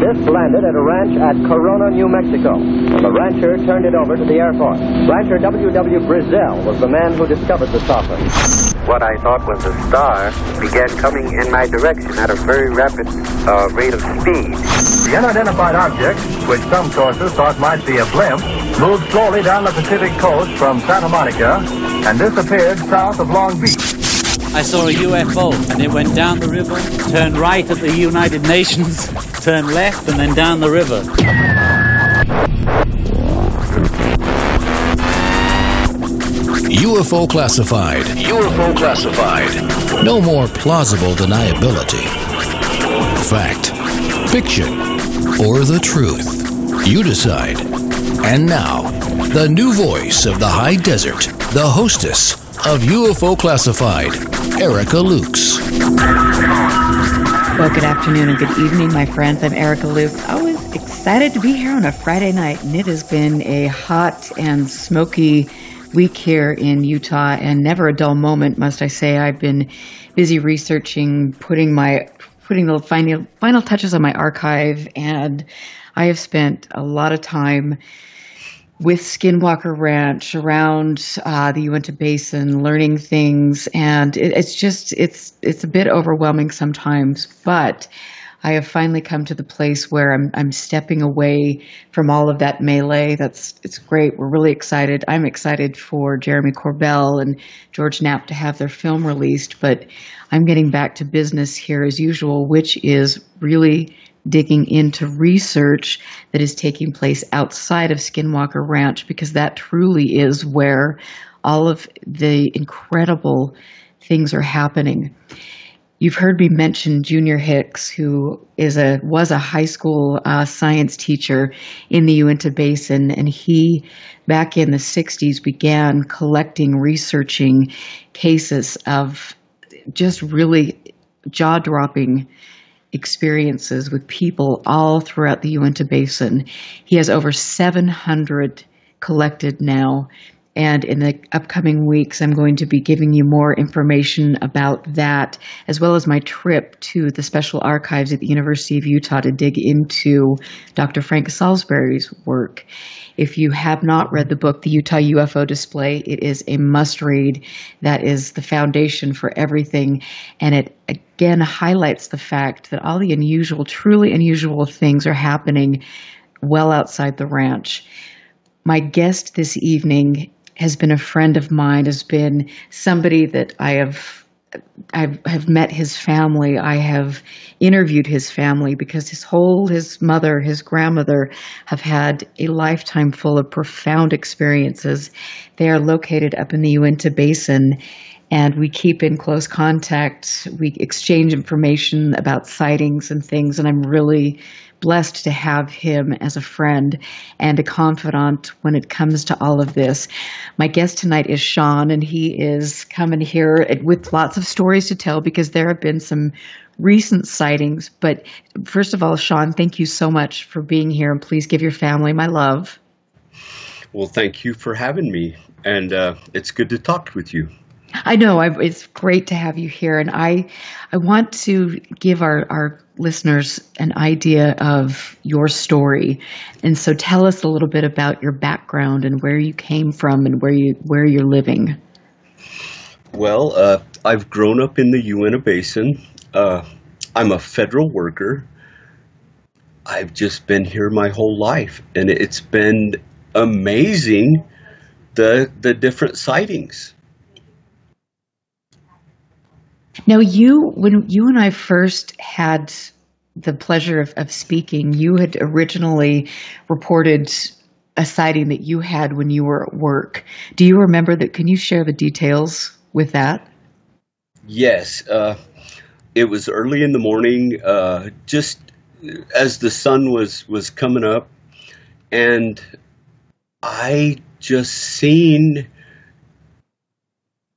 This landed at a ranch at Corona, New Mexico. The rancher turned it over to the Air Force. Rancher W.W. Brazil was the man who discovered the saucer. What I thought was a star began coming in my direction at a very rapid rate of speed. The unidentified object, which some sources thought might be a blimp, moved slowly down the Pacific coast from Santa Monica and disappeared south of Long Beach. I saw a UFO, and it went down the river, turned right at the United Nations, turned left, and then down the river. UFO classified. UFO classified. No more plausible deniability. Fact, fiction, or the truth. You decide. And now, the new voice of the high desert, the hostess of UFO Classified, Erica Lukes. Well, good afternoon and good evening, my friends. I'm Erica Lukes. Always excited to be here on a Friday night, and it has been a hot and smoky week here in Utah, and never a dull moment, must I say. I've been busy researching, putting the final touches on my archive, and I have spent a lot of time with Skinwalker Ranch, around the Uintah Basin, learning things, and it's a bit overwhelming sometimes, but I have finally come to the place where I'm stepping away from all of that melee. It's great. We're really excited. I'm excited for Jeremy Corbell and George Knapp to have their film released, but I'm getting back to business here as usual, which is really digging into research that is taking place outside of Skinwalker Ranch, because that truly is where all of the incredible things are happening. You've heard me mention Junior Hicks, who was a high school science teacher in the Uintah Basin, and he, back in the 60s, began researching cases of just really jaw-dropping experiences with people all throughout the Uintah Basin. He has over 700 collected now, and in the upcoming weeks I'm going to be giving you more information about that, as well as my trip to the Special Archives at the University of Utah to dig into Dr. Frank Salisbury's work. If you have not read the book, The Utah UFO Display, it is a must-read. That is the foundation for everything, and it again highlights the fact that all the unusual, truly unusual things are happening well outside the ranch. My guest this evening has been a friend of mine, has been somebody that I have met his family. I have interviewed his family because his mother, his grandmother have had a lifetime full of profound experiences. They are located up in the Uintah Basin, and we keep in close contact. We exchange information about sightings and things, and I'm really blessed to have him as a friend and a confidant when it comes to all of this. My guest tonight is Sean, and he is coming here with lots of stories to tell because there have been some recent sightings. But first of all, Sean, thank you so much for being here, and please give your family my love. Well, thank you for having me, and it's good to talk with you. I know. It's great to have you here, and I want to give our listeners an idea of your story. And so tell us a little bit about your background and where you came from and where you're living. Well, I've grown up in the Uintah Basin. I'm a federal worker. I've just been here my whole life, and it's been amazing, the different sightings. Now, when you and I first had the pleasure of speaking, you had originally reported a sighting that you had when you were at work. Do you remember that? Can you share the details with that? Yes. It was early in the morning, just as the sun was coming up, and I just seen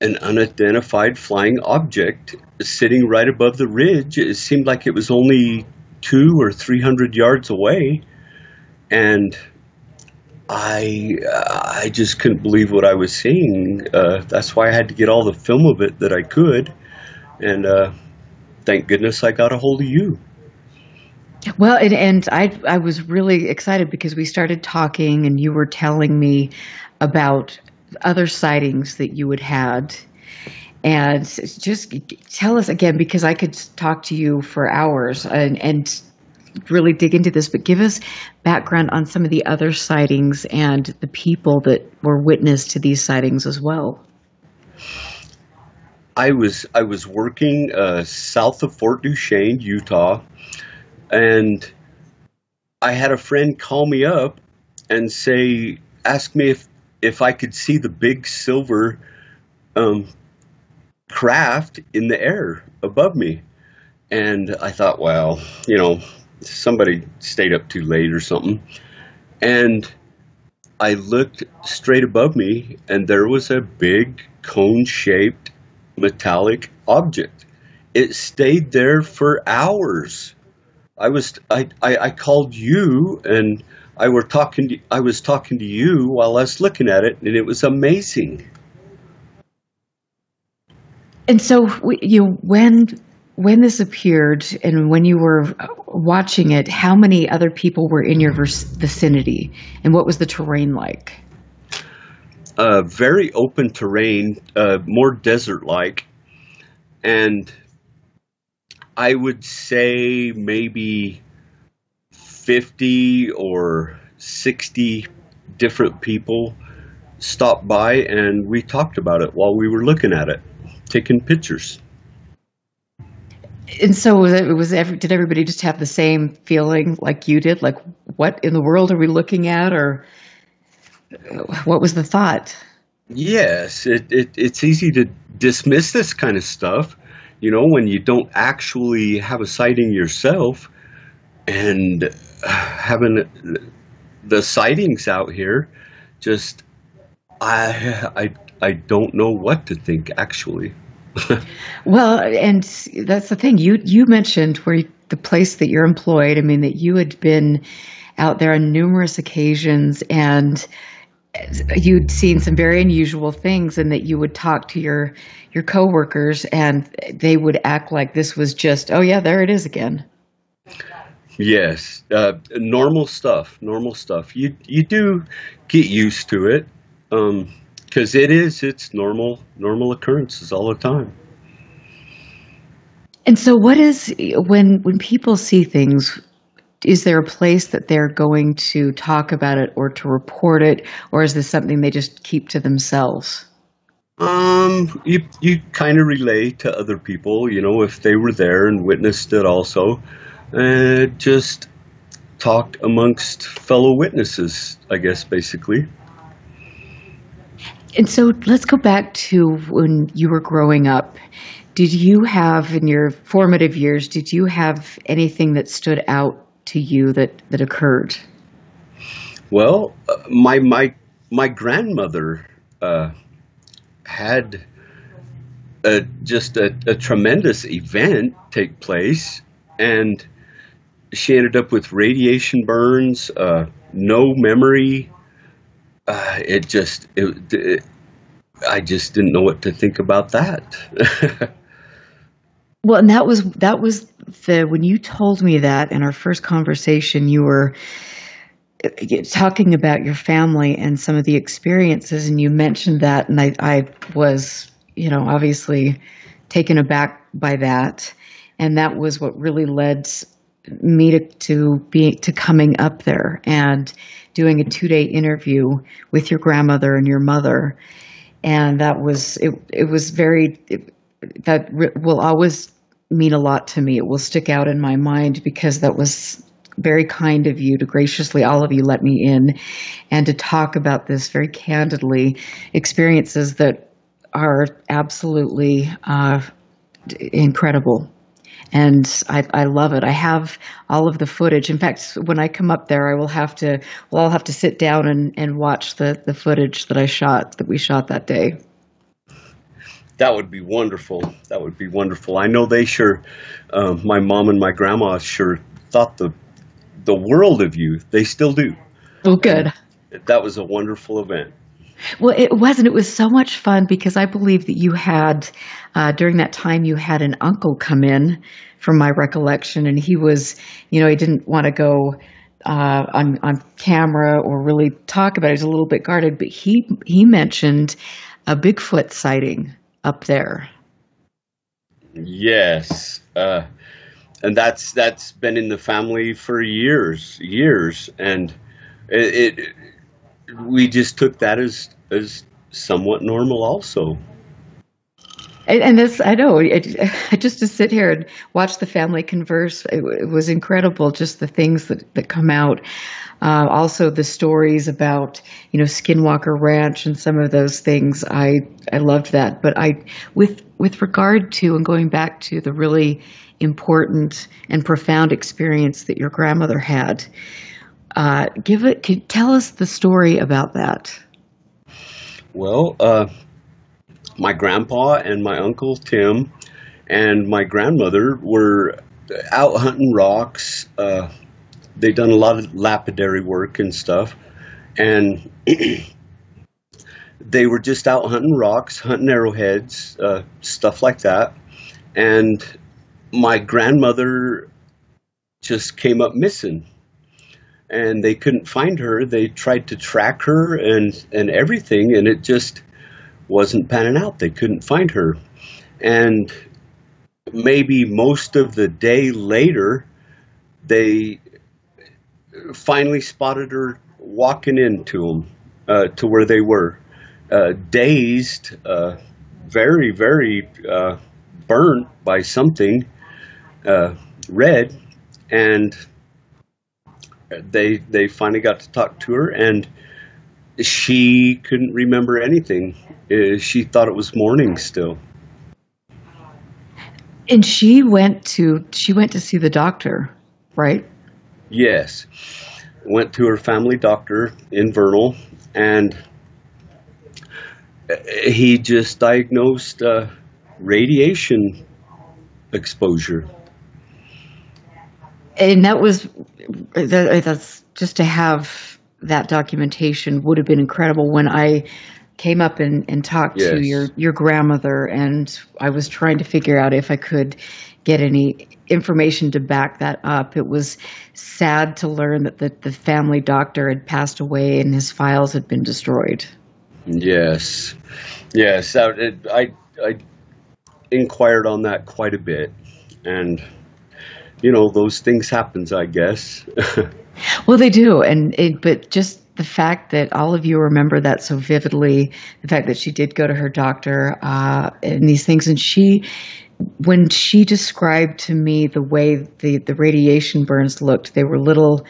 an unidentified flying object sitting right above the ridge. It seemed like it was only 200 or 300 yards away, and I just couldn't believe what I was seeing. That's why I had to get all the film of it that I could, and thank goodness I got a hold of you. Well, and I was really excited because we started talking and you were telling me about other sightings that you had had. And just tell us again, because I could talk to you for hours and really dig into this, but give us background on some of the other sightings and the people that were witness to these sightings as well. I was working south of Fort Duchesne, Utah, and I had a friend call me up and ask me if I could see the big silver craft in the air above me. And I thought, well, somebody stayed up too late or something. And I looked straight above me, and there was a big cone-shaped metallic object. It stayed there for hours. I called you, and I was talking to you while I was looking at it, and it was amazing. And so, when this appeared and when you were watching it, how many other people were in your vicinity, and what was the terrain like? Very open terrain, more desert-like, and I would say maybe 50 or 60 different people stopped by, and we talked about it while we were looking at it, taking pictures. And so did everybody just have the same feeling like you did? Like, what in the world are we looking at, or what was the thought? Yes, it's easy to dismiss this kind of stuff, when you don't actually have a sighting yourself, and having the sightings out here, just I don't know what to think, actually. Well, and that's the thing. You mentioned the place that you're employed. I mean, that you had been out there on numerous occasions, and you'd seen some very unusual things, and that you would talk to your coworkers, and they would act like this was just, oh yeah, there it is again. Yes, normal stuff. You do get used to it, because it's normal occurrences all the time. And so what is, when people see things, is there a place that they're going to talk about it or to report it, or is this something they just keep to themselves? You kind of relay to other people, if they were there and witnessed it also. Just talk amongst fellow witnesses, I guess, basically. And so let's go back to when you were growing up. Did you have, in your formative years, did you have anything that stood out to you that occurred? Well, my grandmother had just a tremendous event take place, and she ended up with radiation burns, no memory. I just didn't know what to think about that. Well, and that was when you told me that in our first conversation, you were talking about your family and some of the experiences, and you mentioned that, and I was, obviously taken aback by that, and that was what really led me to coming up there and doing a 2-day interview with your grandmother and your mother, and that was it was very. That will always mean a lot to me. It will stick out in my mind because that was very kind of you to graciously, all of you, let me in and to talk about this very candidly, experiences that are absolutely incredible. And I love it. I have all of the footage. In fact, when I come up there, we'll have to sit down and watch the footage that we shot that day. That would be wonderful. I know they sure, my mom and my grandma sure thought the world of you. They still do. Well, good. That was a wonderful event. Well, it wasn't. It was so much fun because I believe that you had, during that time, you had an uncle come in, from my recollection, and he was, he didn't want to go on camera or really talk about it. He was a little bit guarded, but he mentioned a Bigfoot sighting up there. Yes, and that's been in the family for years, and we just took that as somewhat normal, also. And this, I know, just to sit here and watch the family converse, it was incredible, just the things that come out. Also, the stories about, Skinwalker Ranch and some of those things, I loved that. But with regard to, and going back to the really important and profound experience that your grandmother had, tell us the story about that. Well, my grandpa and my uncle Tim and my grandmother were out hunting rocks. They'd done a lot of lapidary work and stuff, and they were just out hunting rocks, hunting arrowheads, stuff like that. And my grandmother just came up missing, and they couldn't find her. They tried to track her and everything, and it just wasn't panning out. They couldn't find her. And maybe most of the day later, they finally spotted her walking into them, to where they were, dazed, very, very burnt by something red, and they finally got to talk to her, and she couldn't remember anything. She thought it was morning still. And she went to see the doctor, right? Yes. Went to her family doctor in Vernal, and he just diagnosed radiation exposure. And that's just to have that documentation would have been incredible. When I came up and talked Yes. to your grandmother, and I was trying to figure out if I could get any information to back that up. It was sad to learn that the family doctor had passed away and his files had been destroyed. Yes. I inquired on that quite a bit, and those things happens, I guess. Well, they do, but just the fact that all of you remember that so vividly, the fact that she did go to her doctor, and these things, and when she described to me the way the radiation burns looked, they were little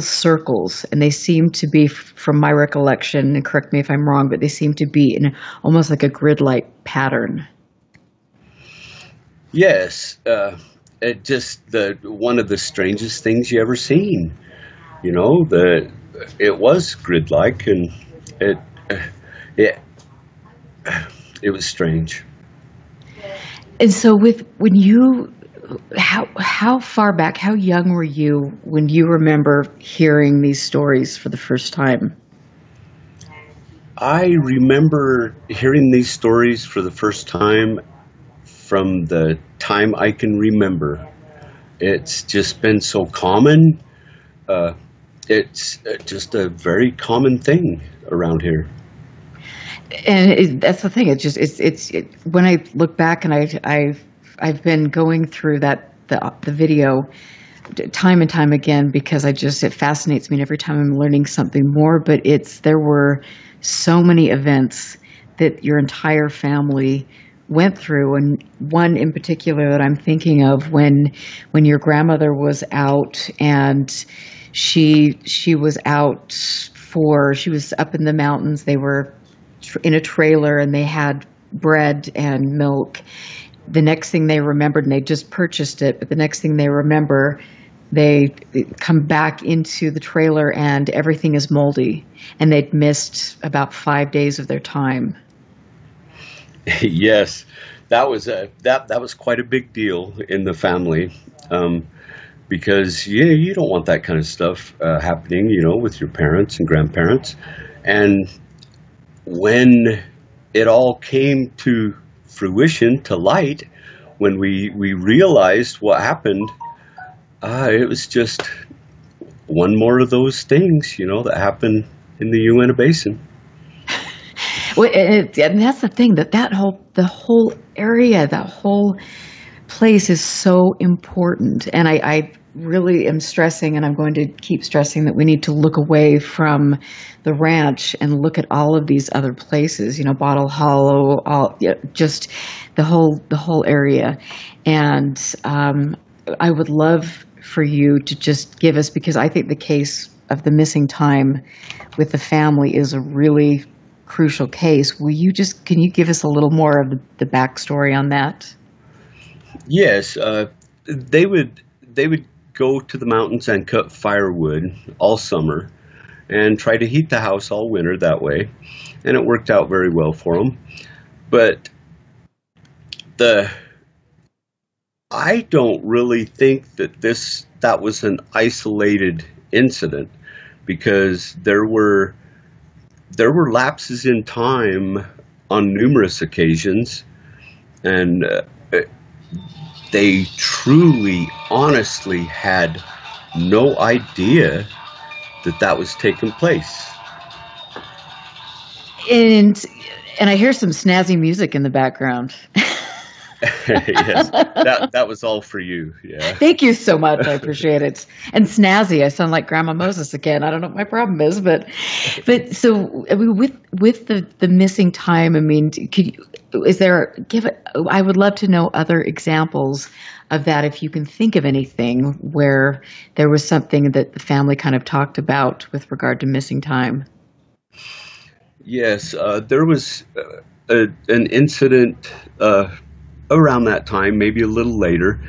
circles, and they seemed to be, from my recollection, and correct me if I'm wrong, but they seemed to be in almost like a grid-like pattern. Yes. It just one of the strangest things you ever seen. It was grid-like, and it was strange. And so how far back, how young were you when you remember hearing these stories for the first time? I remember hearing these stories for the first time from the time I can remember. It's just been so common. It's just a very common thing around here. And that's the thing. It's when I look back, and I've been going through the video time and time again, because it fascinates me, and every time I'm learning something more. But there were so many events that your entire family went through, and one in particular that I'm thinking of, when your grandmother was out, and she was up in the mountains. They were in a trailer, and they had bread and milk. The next thing they remembered, and they just purchased it, but the next thing they remember, they come back into the trailer and everything is moldy, and they'd missed about 5 days of their time. Yes, that was quite a big deal in the family, because you don't want that kind of stuff happening, with your parents and grandparents, and when it all came to fruition, to light, when we realized what happened, it was just one more of those things, that happened in the Uintah Basin. Well, and that's the thing, the whole area, that whole place is so important. And I really am stressing, and I'm going to keep stressing, that we need to look away from the ranch and look at all of these other places, Bottle Hollow, just the whole area. And I would love for you to just give us, because I think the case of the missing time with the family is a really crucial case. Can you give us a little more of the backstory on that? Yes, they would go to the mountains and cut firewood all summer and try to heat the house all winter that way, and it worked out very well for them. But I don't really think that was an isolated incident, because there were lapses in time on numerous occasions, and they truly, honestly had no idea that was taking place. And I hear some snazzy music in the background. Yes, that was all for you. Yeah. Thank you so much. I appreciate it. And snazzy, I sound like Grandma Moses again. I don't know what my problem is, but so with the missing time, I mean, I would love to know other examples of that, if you can think of anything where there was something that the family kind of talked about with regard to missing time. Yes, there was an incident around that time, maybe a little later,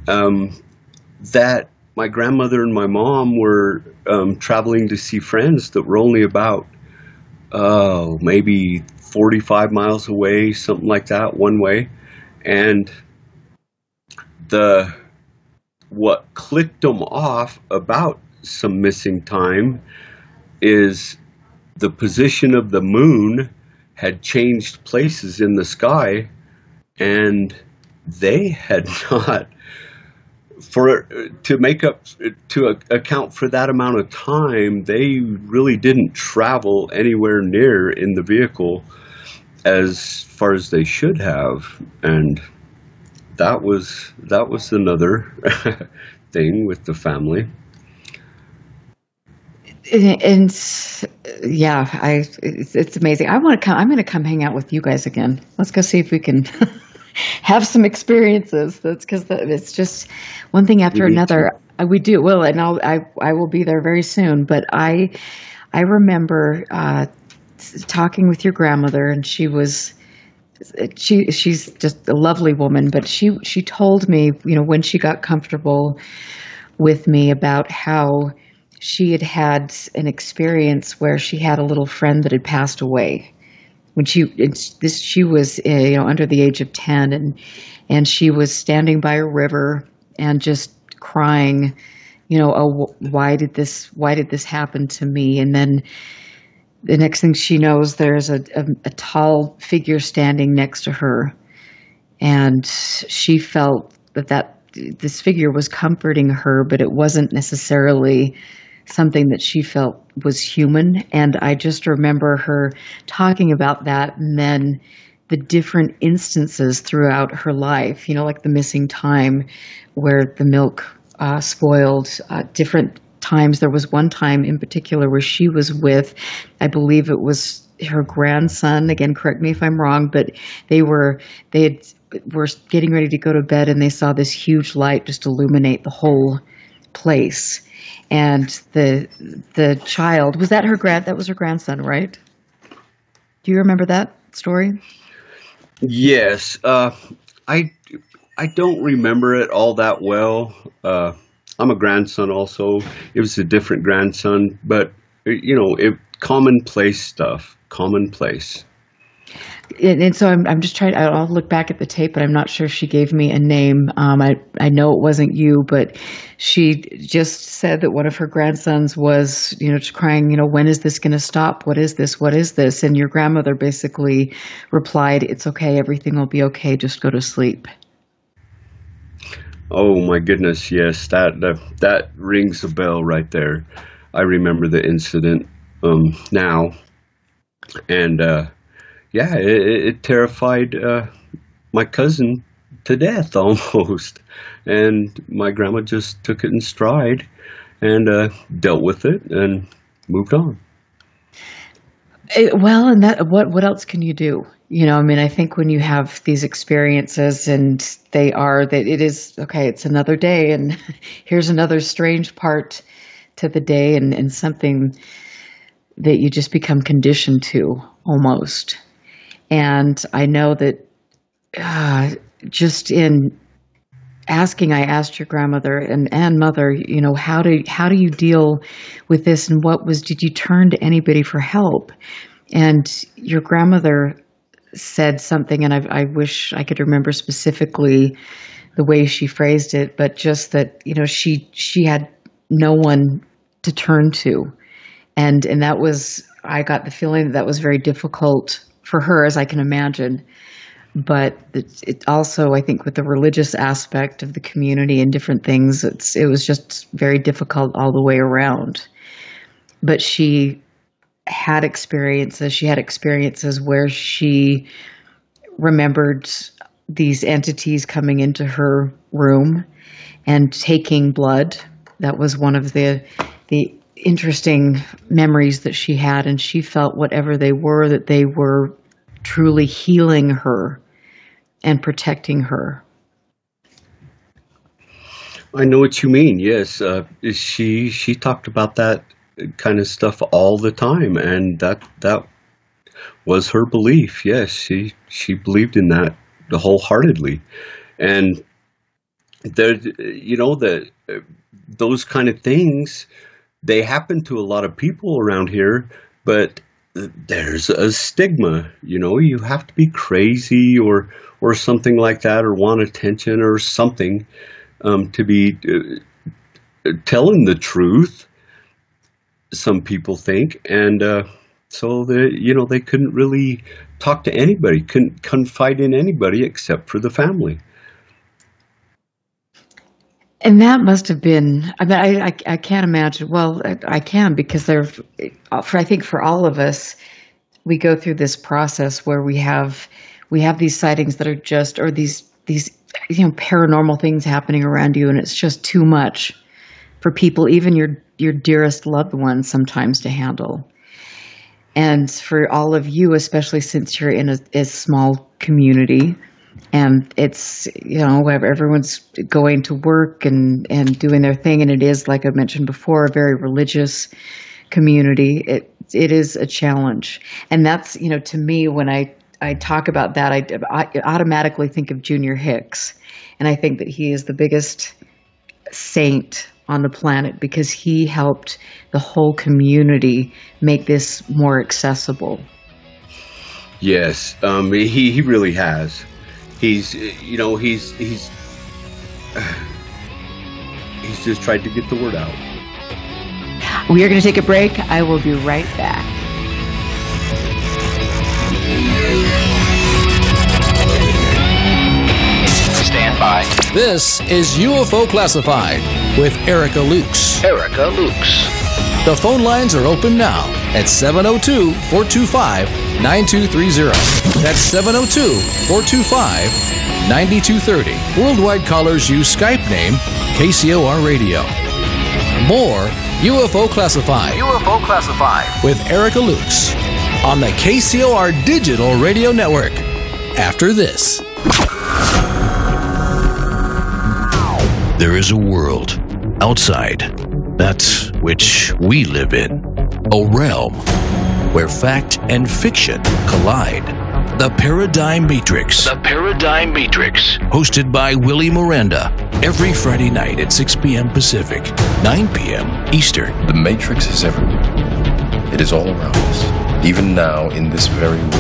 that my grandmother and my mom were traveling to see friends that were only about, maybe 45 miles away, something like that, one way. And what clicked them off about some missing time is the position of the moon had changed places in the sky, and they had not, to account for that amount of time, they really didn't travel anywhere near in the vehicle as far as they should have. And that was another thing with the family. And yeah, it's amazing. I'm going to come hang out with you guys again. Let's go see if we can have some experiences. That's because it's just one thing after another. We do. Well, and I will be there very soon. But I remember talking with your grandmother, and she's just a lovely woman. But she told me, when she got comfortable with me, about how she had an experience where she had a little friend that had passed away when she was under the age of 10, and she was standing by a river and just crying, why did this happen to me? And then the next thing she knows, there's a tall figure standing next to her, and she felt that this figure was comforting her, but it wasn't necessarily something that she felt was human. And I just remember her talking about that, and then the different instances throughout her life, like the missing time where the milk spoiled, different times. There was one time in particular where she was with, I believe it was her grandson, again, correct me if I'm wrong, but they were getting ready to go to bed, and they saw this huge light just illuminate the whole place. And the child, that was her grandson, right? Do you remember that story? Yes. I don't remember it all that well. I'm a grandson also. It was a different grandson, but commonplace stuff. Commonplace. And so I'm just trying. I'll look back at the tape, but I'm not sure she gave me a name. I know it wasn't you, but she just said that one of her grandsons was, just crying. When is this going to stop? What is this? What is this? And your grandmother basically replied, "It's okay. Everything will be okay. Just go to sleep." Oh my goodness, yes, that rings a bell right there. I remember the incident now, and yeah, it terrified my cousin to death almost, and my grandma just took it in stride and dealt with it and moved on. Well, and what else can you do? I think when you have these experiences and that it is, okay, it's another day and here's another strange part to the day and something that you just become conditioned to almost. And I know that just in asking, I asked your grandmother and mother, how do you deal with this, and did you turn to anybody for help? And your grandmother said something, and I wish I could remember specifically the way she phrased it, but just that, she had no one to turn to. And that was, I got the feeling that was very difficult for her, as I can imagine. But it also, I think, with the religious aspect of the community and different things, it was just very difficult all the way around. But she had experiences. She had experiences where she remembered these entities coming into her room and taking blood. That was one of the interesting memories that she had, and she felt whatever they were, that they were truly healing her and protecting her. I know what you mean. Yes, she talked about that kind of stuff all the time, and that was her belief. Yes, she believed in that wholeheartedly, and there, those kind of things, they happen to a lot of people around here, but there's a stigma. You have to be crazy or something like that, or want attention or something, to be telling the truth. Some people think, and so they couldn't really talk to anybody, couldn't confide in anybody except for the family. And that must have been, I can't imagine. Well, I can, because I think for all of us, we go through this process where we have these sightings that are just, or these paranormal things happening around you, and it's just too much for people, even your dearest loved ones, sometimes to handle. And for all of you, especially since you're in a small community, and it's, everyone's going to work and doing their thing, and it is, like I mentioned before, a very religious community. It is a challenge. And that's, to me, when I talk about that, I automatically think of Junior Hicks. And I think that he is the biggest saint on the planet, because he helped the whole community make this more accessible. Yes, he really has. He's just tried to get the word out. We are going to take a break. I will be right back. Stand by. This is UFO Classified with Erica Lukes. Erica Lukes. The phone lines are open now at 702-425-9230. That's 702-425-9230. Worldwide callers use Skype name KCOR Radio. More UFO Classified. UFO Classified with Erica Lukes on the KCOR Digital Radio Network. After this. There is a world outside that which we live in. A realm where fact and fiction collide. The Paradigm Matrix. The Paradigm Matrix. Hosted by Willie Miranda. Every Friday night at 6 p.m. Pacific, 9 p.m. Eastern. The Matrix is everywhere. It is all around us, even now in this very room.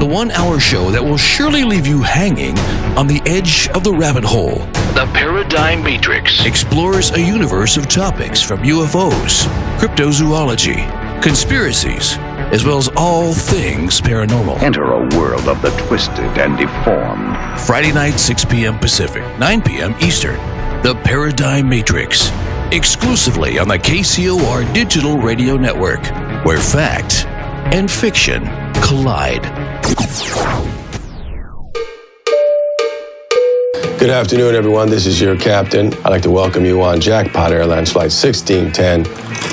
The 1-hour show that will surely leave you hanging on the edge of the rabbit hole. The Paradigm Matrix Explores a universe of topics from UFOs, cryptozoology, conspiracies, as well as all things paranormal. Enter a world of the twisted and deformed. Friday night, 6 p.m. Pacific, 9 p.m. Eastern. The Paradigm Matrix. Exclusively on the KCOR Digital Radio Network, where fact and fiction collide. Good afternoon, everyone. This is your captain. I'd like to welcome you on Jackpot Airlines Flight 1610,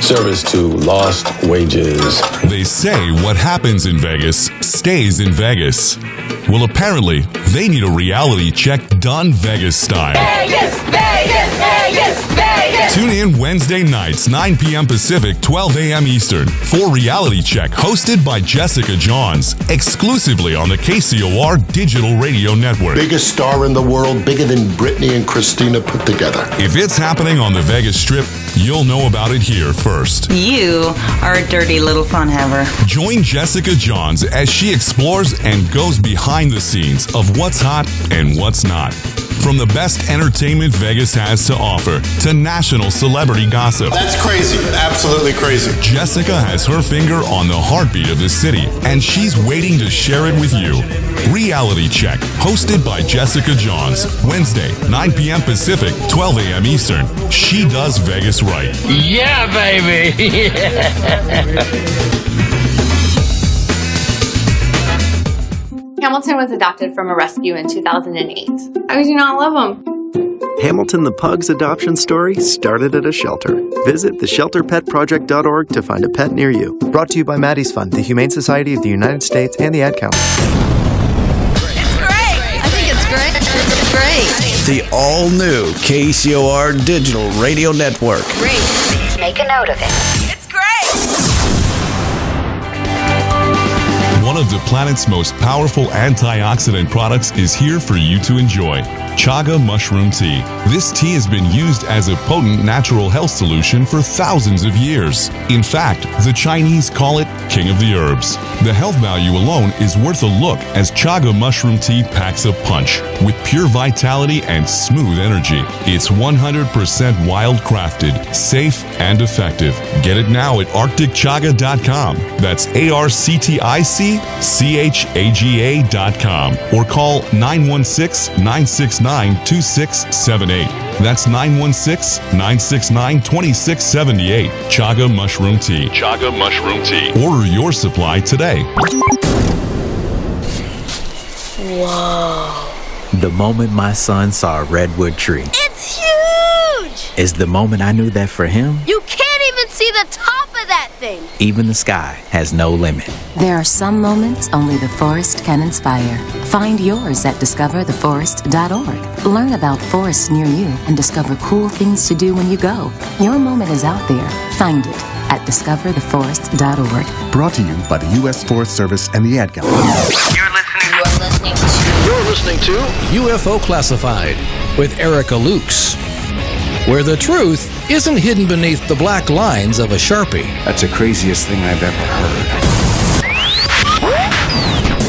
service to Lost Wages. They say what happens in Vegas stays in Vegas. Well, apparently, they need a reality check done Vegas style. Vegas, Vegas, Vegas, Vegas. Tune in Wednesday nights, 9 p.m. Pacific, 12 a.m. Eastern, for Reality Check, hosted by Jessica Johns, exclusively on the KCOR Digital Radio Network. Biggest star in the world, bigger than Britney and Christina put together. If it's happening on the Vegas Strip, you'll know about it here first. You are a dirty little fun haver. Join Jessica Johns as she explores and goes behind the scenes of what's hot and what's not. From the best entertainment Vegas has to offer to national celebrity gossip. That's crazy. Absolutely crazy. Jessica has her finger on the heartbeat of the city, and she's waiting to share it with you. Reality Check, hosted by Jessica Johns. Wednesday, 9 p.m. Pacific, 12 a.m. Eastern. She does Vegas right. Yeah, baby. Hamilton was adopted from a rescue in 2008. How could you not love him? Hamilton the Pug's adoption story started at a shelter. Visit theshelterpetproject.org to find a pet near you. Brought to you by Maddie's Fund, the Humane Society of the United States, and the Ad Council. It's great. I think it's great. It's great. The all-new KCOR Digital Radio Network. Great. Make a note of it. It's great. One of the planet's most powerful antioxidant products is here for you to enjoy. Chaga Mushroom Tea. This tea has been used as a potent natural health solution for thousands of years. In fact, the Chinese call it King of the Herbs. The health value alone is worth a look, as Chaga Mushroom Tea packs a punch with pure vitality and smooth energy. It's 100% wild crafted, safe, and effective. Get it now at arcticchaga.com. That's ARCTICCHAGA.com, or call 916-969-2678. That's 916-969-2678. Chaga Mushroom Tea. Chaga Mushroom Tea. Order your supply today. Whoa. The moment my son saw a redwood tree. It's huge. Is the moment I knew that for him, You can't even see the top of that thing. even the sky has no limit. There are some moments only the forest can inspire. Find yours at discovertheforest.org. Learn about forests near you and discover cool things to do when you go. Your moment is out there. Find it at discovertheforest.org. Brought to you by the U.S. Forest Service and the Ad Council. You're listening to UFO Classified with Erica Lukes, where the truth isn't hidden beneath the black lines of a Sharpie. That's the craziest thing I've ever heard.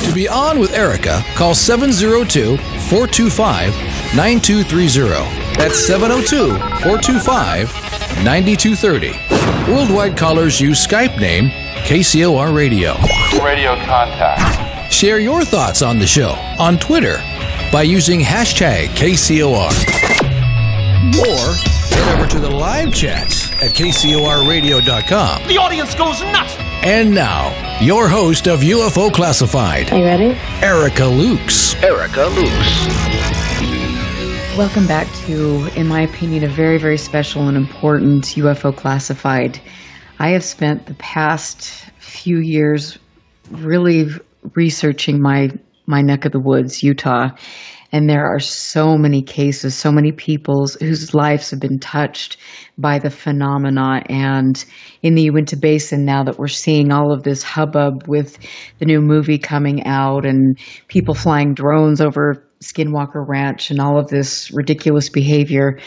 To be on with Erica, call 702-425-9230. That's 702-425-9230. Worldwide callers use Skype name KCOR Radio. Radio contact. Share your thoughts on the show on Twitter by using hashtag KCOR. Or head over to the live chats at KCORradio.com. The audience goes nuts. And now, your host of UFO Classified. Are you ready? Erica Lukes. Erica Lukes. Welcome back to, in my opinion, a very, very special and important UFO Classified. I have spent the past few years really researching my neck of the woods, Utah, and there are so many cases, so many people whose lives have been touched by the phenomena. And in the Uintah Basin, now that we're seeing all of this hubbub with the new movie coming out and people flying drones over Skinwalker Ranch and all of this ridiculous behavior,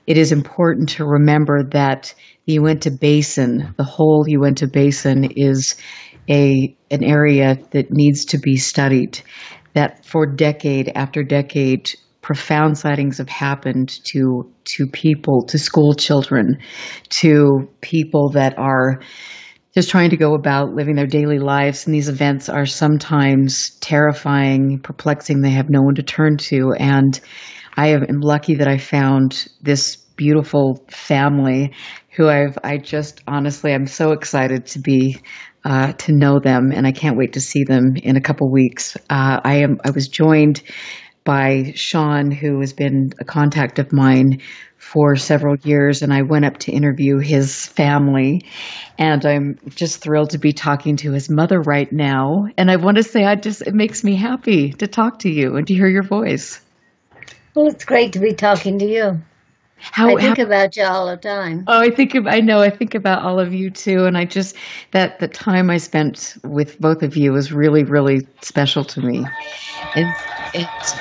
it is important to remember that the Uintah Basin, the whole Uintah Basin, is an area that needs to be studied, that for decade after decade, profound sightings have happened to people, to school children, to people that are just trying to go about living their daily lives. And these events are sometimes terrifying, perplexing. They have no one to turn to. And I am lucky that I found this beautiful family who I just honestly, I'm so excited to be to know them, and I can't wait to see them in a couple weeks. I was joined by Sean, who has been a contact of mine for several years, and I went up to interview his family, and I'm just thrilled to be talking to his mother right now. And I want to say, it makes me happy to talk to you and to hear your voice. Well, it's great to be talking to you. I think about you all the time. Oh, I think about all of you too, and that the time I spent with both of you was really, really special to me. It's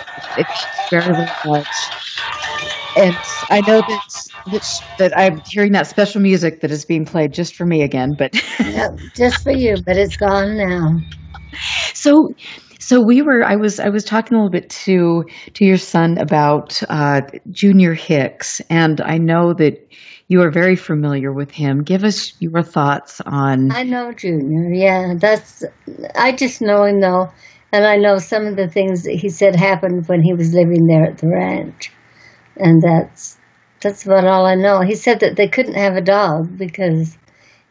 very, very much. And I know that I'm hearing that special music that is being played just for me again, but yep, just for you, but it's gone now. So I was talking a little bit to your son about Junior Hicks, and I know that you are very familiar with him. Give us your thoughts on. I know Junior. Yeah, I just know him though, and I know some of the things that he said happened when he was living there at the ranch, and that's about all I know. He said that they couldn't have a dog because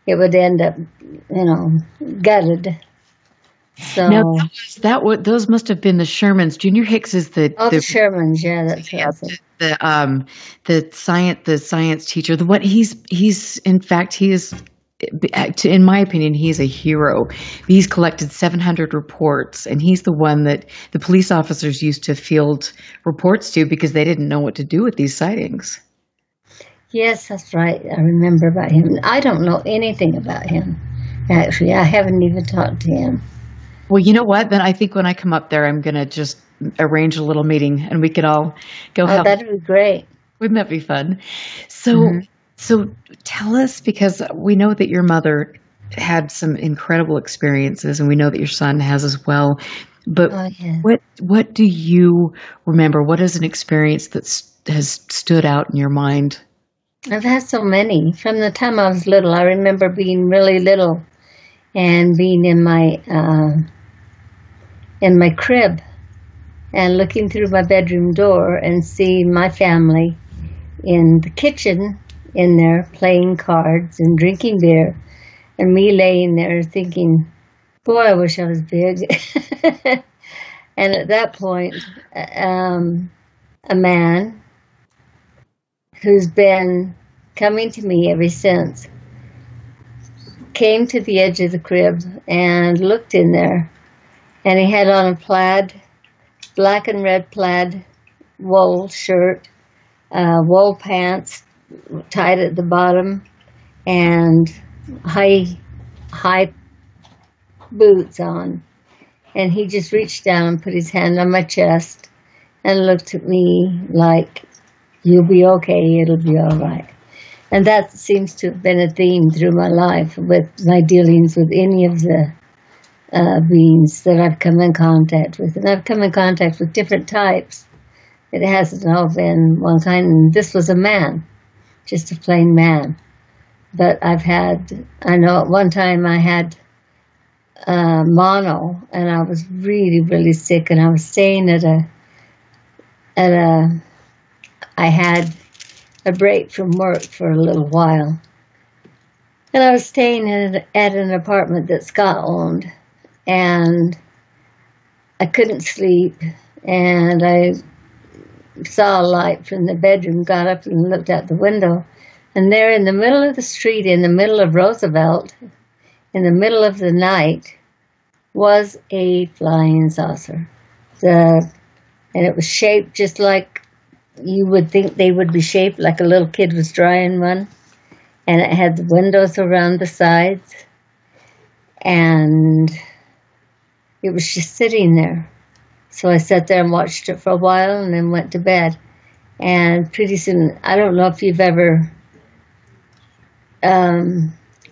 it would end up, gutted. So now those must have been the Shermans. Junior Hicks is the Shermans. Yeah, that's the science teacher. The one he's in fact he is, in my opinion, he's a hero. He's collected 700 reports, and he's the one that the police officers used to field reports to because they didn't know what to do with these sightings. Yes, that's right. I remember about him. I don't know anything about him. Actually, I haven't even talked to him. Well, you know what? Then I think when I come up there, I'm going to just arrange a little meeting, and we could all go help. Oh, that'd be great. Wouldn't that be fun? So tell us, because we know that your mother had some incredible experiences, and we know that your son has as well. But what do you remember? What is an experience that has stood out in your mind? I've had so many. From the time I was little, I remember being really little and being in my crib and looking through my bedroom door and seeing my family in the kitchen in there playing cards and drinking beer, and me laying there thinking, boy, I wish I was big. And at that point, a man who's been coming to me ever since came to the edge of the crib and looked in there, and he had on a black and red plaid wool shirt, wool pants tied at the bottom, and high boots on. And he just reached down and put his hand on my chest and looked at me like, you'll be okay, it'll be all right. And that seems to have been a theme through my life with my dealings with any of the beings that I've come in contact with. And I've come in contact with different types. It hasn't all been one kind. And this was a man, just a plain man. But I know at one time I had mono, and I was really, really sick, and I was staying I had a break from work for a little while. And I was staying at an apartment that Scott owned, and I couldn't sleep, and I saw a light from the bedroom, got up and looked out the window, and there in the middle of the street, in the middle of Roosevelt, in the middle of the night, was a flying saucer. And it was shaped just like you would think they would be shaped, like a little kid was drawing one. And it had the windows around the sides. And it was just sitting there. So I sat there and watched it for a while and then went to bed. And pretty soon, I don't know if you've ever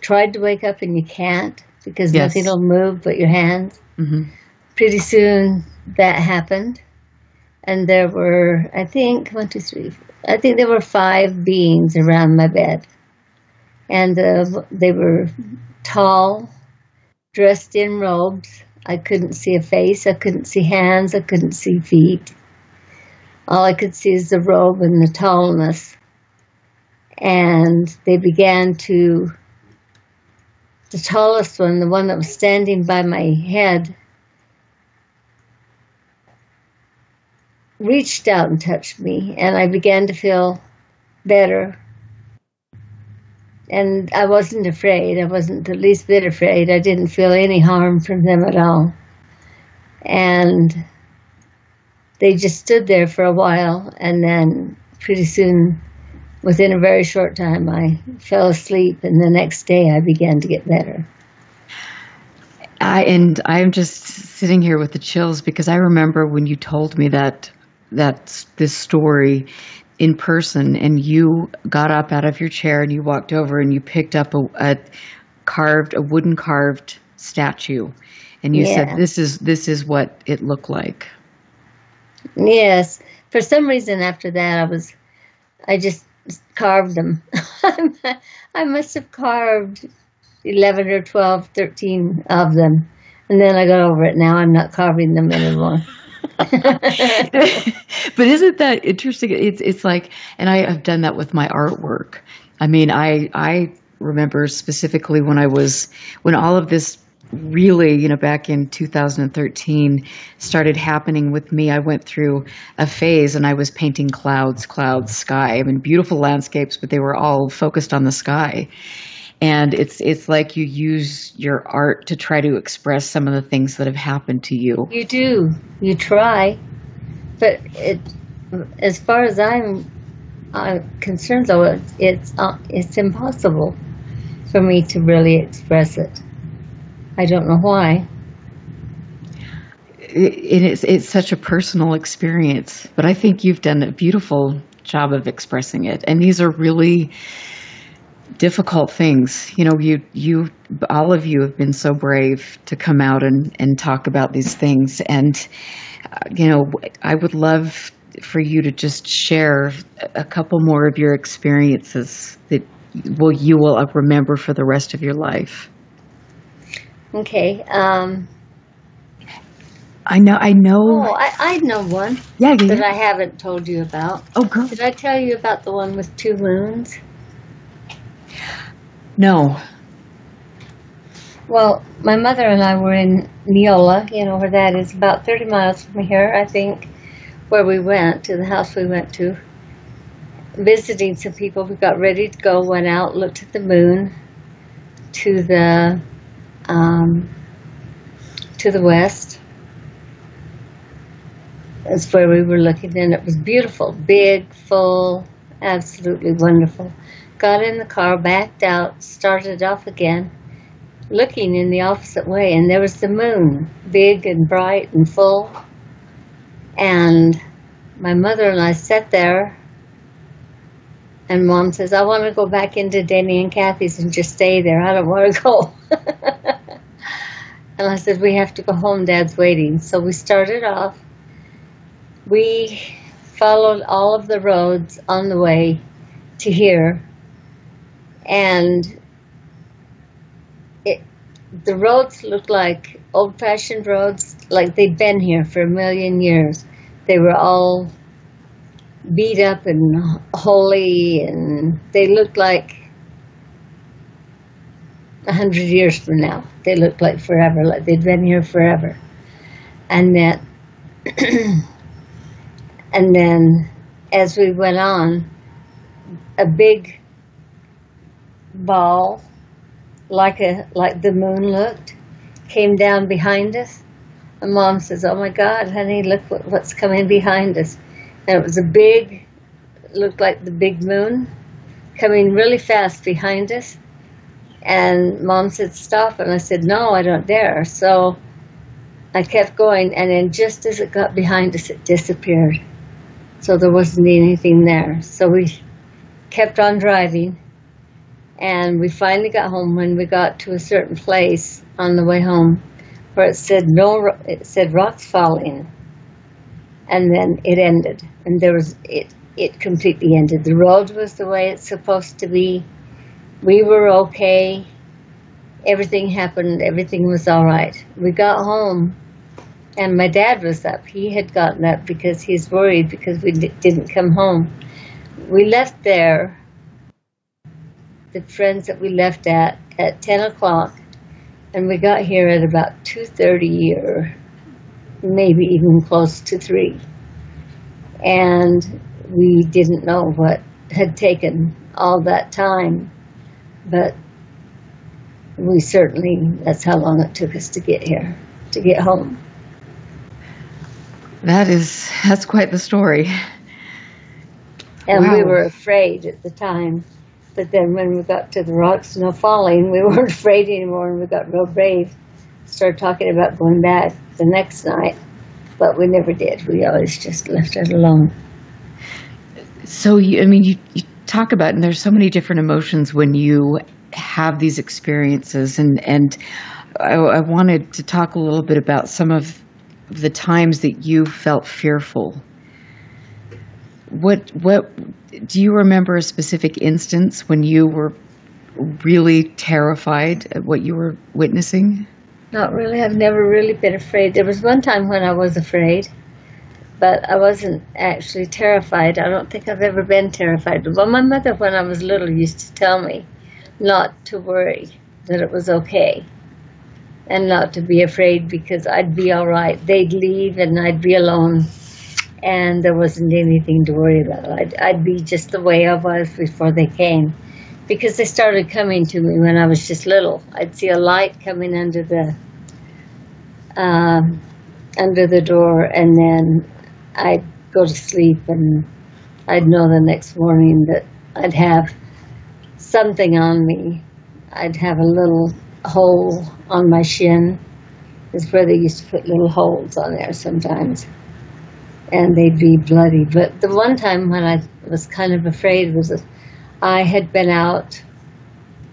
tried to wake up and you can't. because Yes. nothing will move but your hands. Mm-hmm. Pretty soon that happened. And there were, I think, 1, 2, 3, 4, I think there were 5 beings around my bed. And they were tall, dressed in robes. I couldn't see a face. I couldn't see hands. I couldn't see feet. All I could see is the robe and the tallness. And they began to, the tallest one, the one that was standing by my head, reached out and touched me, and I began to feel better. And I wasn't afraid. I wasn't the least bit afraid. I didn't feel any harm from them at all. And they just stood there for a while, and then pretty soon, within a very short time, I fell asleep, and the next day I began to get better. I'm just sitting here with the chills because I remember when you told me this story in person, and you got up out of your chair and you walked over and you picked up a wooden carved statue, and you said, "This is what it looked like." Yes. For some reason, after that, I just carved them. I must have carved 11 or 12, 13 of them, and then I got over it. Now I'm not carving them anymore. But isn't that interesting? It's like, and I have done that with my artwork. I mean, I remember specifically when all of this really, back in 2013 started happening with me. I went through a phase and I was painting clouds, sky. I mean, beautiful landscapes, but they were all focused on the sky. And it's like you use your art to try to express some of the things that have happened to you. You do. You try. But as far as I'm concerned, though, it's impossible for me to really express it. I don't know why. It's such a personal experience, but I think you've done a beautiful job of expressing it. And these are really difficult things. You all of you have been so brave to come out and talk about these things. And, I would love for you to just share a couple more of your experiences that you will remember for the rest of your life. Okay. I know. Oh, I know one. Yeah. That I haven't told you about. Oh, girl. Did I tell you about the one with 2 moons? No. Well, my mother and I were in Neola, where that is, about 30 miles from here, I think, where we went, to the house we went to, visiting some people. We got ready to go, went out, looked at the moon to the west. That's where we were looking, and it was beautiful, big, full, absolutely wonderful. Got in the car, backed out, started off again, looking in the opposite way, and there was the moon, big and bright and full. And my mother and I sat there, and Mom says, "I want to go back into Denny and Kathy's and just stay there. I don't want to go." And I said, "We have to go home. Dad's waiting." So we started off. We followed all of the roads on the way to here. And the roads looked like old-fashioned roads, like they'd been here for a million years. They were all beat up and holy, and they looked like 100 years from now. They looked like forever, like they'd been here forever. And then as we went on, a big ball, like the moon looked, came down behind us. And Mom says, "Oh my God, honey, look what's coming behind us." And it was looked like the big moon, coming really fast behind us. And Mom said, "Stop." And I said, "No, I don't dare." So I kept going, and then just as it got behind us, it disappeared. So there wasn't anything there. So we kept on driving. And we finally got home. When we got to a certain place on the way home where it said rocks falling, and then it ended, and it completely ended. The road was the way it's supposed to be. We were okay. Everything happened. Everything was all right. We got home, and my dad was up. He had gotten up because he's worried because we didn't come home. We left there, the friends that we left at 10 o'clock, and we got here at about 2:30 or maybe even close to 3. And we didn't know what had taken all that time, but we certainly, that's how long it took us to get here, to get home. That's quite the story. And Wow. we were afraid at the time. But then when we got to the rocks no falling, we weren't afraid anymore, and we got real brave. Started talking about going back the next night, but we never did. We always just left it alone. So, you talk about, and there's so many different emotions when you have these experiences, and I wanted to talk a little bit about some of the times that you felt fearful. What do you remember a specific instance when you were really terrified at what you were witnessing? Not really. I've never really been afraid. There was one time when I was afraid, but I wasn't actually terrified. I don't think I've ever been terrified. Well, my mother, when I was little, used to tell me not to worry, that it was okay, and not to be afraid because I'd be all right. They'd leave and I'd be alone, and there wasn't anything to worry about. I'd be just the way I was before they came, because they started coming to me when I was just little. I'd see a light coming under the door, and then I'd go to sleep, and I'd know the next morning that I'd have something on me. I'd have a little hole on my shin. Is where they used to put little holes on there sometimes, and they'd be bloody. But the one time when I was kind of afraid was that I had been out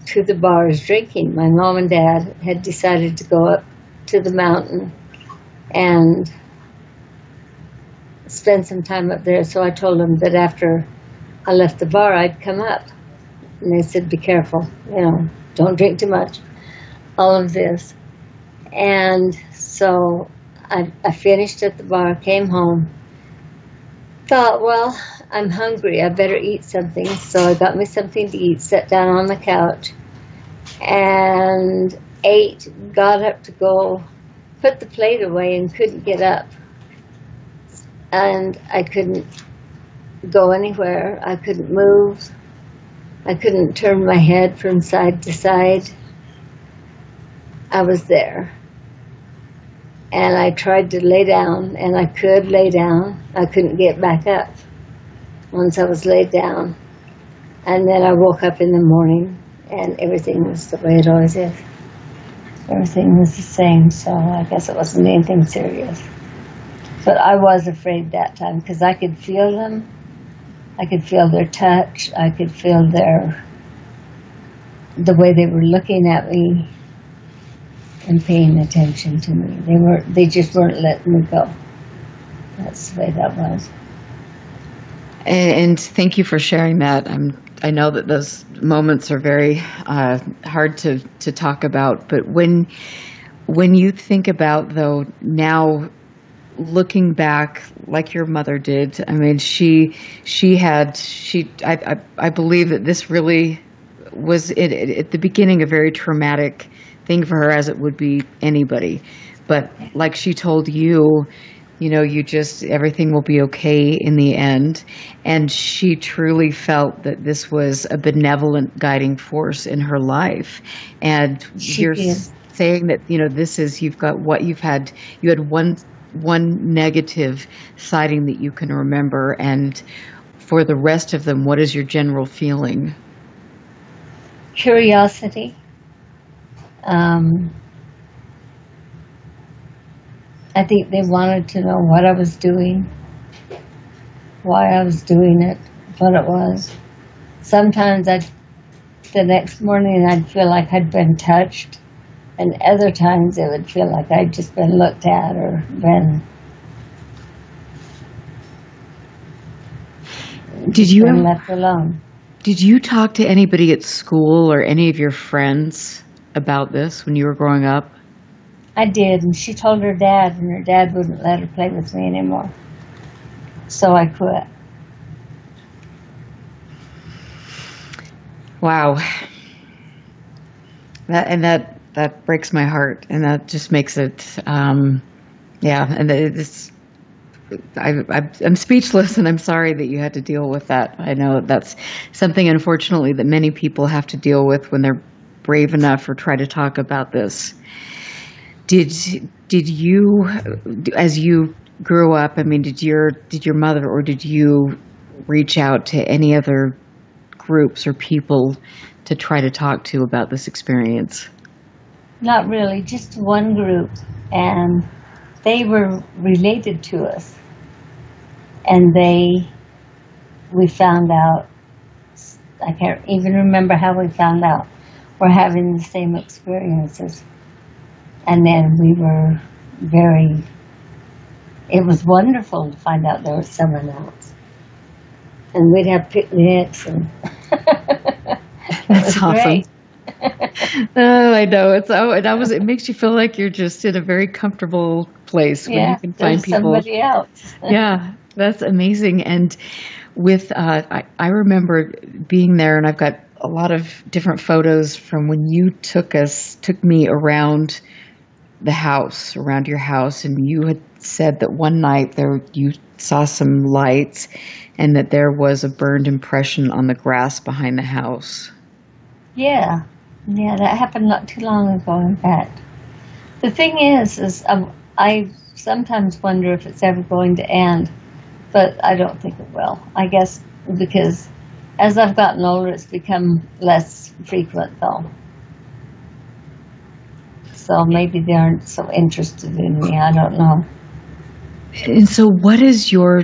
to the bars drinking. My mom and dad had decided to go up to the mountain and spend some time up there. So I told them that after I left the bar, I'd come up. And they said, be careful, don't drink too much, all of this. And so I finished at the bar, came home, thought, well, I'm hungry, I better eat something. So I got me something to eat, sat down on the couch, and ate, got up to go, put the plate away, and couldn't get up. And I couldn't go anywhere. I couldn't move. I couldn't turn my head from side to side. I was there. And I tried to lay down, and I could lay down. I couldn't get back up once I was laid down. And then I woke up in the morning, and everything was the way it always is. Everything was the same, so I guess it wasn't anything serious. But I was afraid that time because I could feel them. I could feel their touch. I could feel the way they were looking at me and paying attention to me. They just weren't letting me go. That's the way that was. And thank you for sharing that. I know that those moments are very hard to talk about, but when you think about, though, now looking back, like your mother did, I mean, I believe that this really was at the beginning a very traumatic thing for her, as it would be anybody. But like she told you, you just, everything will be okay in the end. And she truly felt that this was a benevolent guiding force in her life. And you're saying that, this is, you had one negative sighting that you can remember, and for the rest of them, what is your general feeling? Curiosity. I think they wanted to know what I was doing, why I was doing it, what it was. Sometimes I'd the next morning I'd feel like I'd been touched, and other times it would feel like I'd just been looked at or been left alone. Did you talk to anybody at school or any of your friends about this when you were growing up? I did, and she told her dad, and her dad wouldn't let her play with me anymore. So I quit. Wow. That breaks my heart, and that just makes it, I'm speechless, and I'm sorry that you had to deal with that. I know that's something, unfortunately, that many people have to deal with when they're brave enough or try to talk about this. Did you, as you grew up, I mean, did your mother or did you reach out to any other groups or people to try to talk to about this experience? Not really, just one group, and they were related to us. And we found out, I can't even remember how we found out, we're having the same experiences. And then we were it was wonderful to find out there was someone else. And we'd have picnics and That's awesome. Oh, I know. It makes you feel like you're just in a very comfortable place when you can find people. Somebody else. Yeah, that's amazing. And with I remember being there, and I've got a lot of different photos from when you took me around the house, around your house, and you had said that one night you saw some lights and that there was a burned impression on the grass behind the house. Yeah, that happened not too long ago, in fact. The thing is I sometimes wonder if it's ever going to end, but I don't think it will. I guess because as I've gotten older, it's become less frequent, though. So maybe they aren't so interested in me. I don't know. And so what is your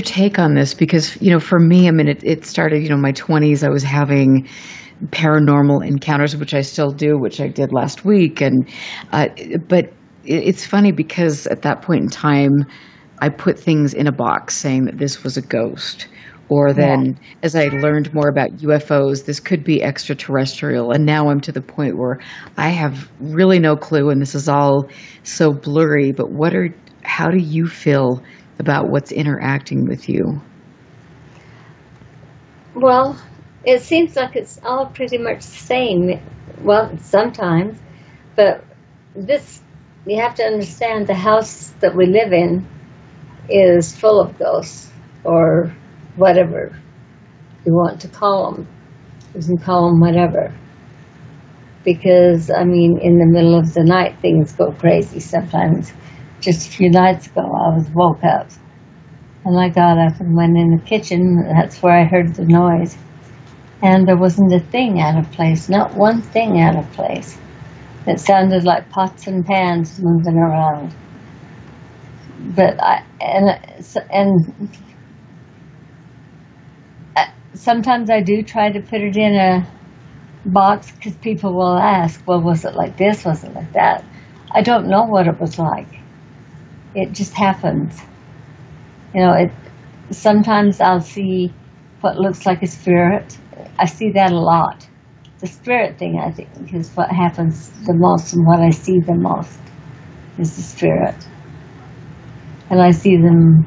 take on this? Because, for me, I mean, it started, my 20s. I was having paranormal encounters, which I still do, which I did last week. But it's funny because at that point in time, I put things in a box saying that this was a ghost. Or then, as I learned more about UFOs, this could be extraterrestrial. And now I'm to the point where I have really no clue, and this is all so blurry. But how do you feel about what's interacting with you? Well, it seems like it's all pretty much the same. Well, sometimes. But you have to understand, the house that we live in is full of ghosts, or whatever you want to call them. You can call them whatever. Because, I mean, in the middle of the night, things go crazy sometimes. Just a few nights ago, I woke up. And I got up and went in the kitchen. That's where I heard the noise. And there wasn't a thing out of place. Not one thing out of place. It sounded like pots and pans moving around. But sometimes I do try to put it in a box because people will ask, well, was it like this? Was it like that? I don't know what it was like. It just happens. Sometimes I'll see what looks like a spirit. I see that a lot. The spirit thing, I think, is what happens the most, and what I see the most is the spirit. And I see them,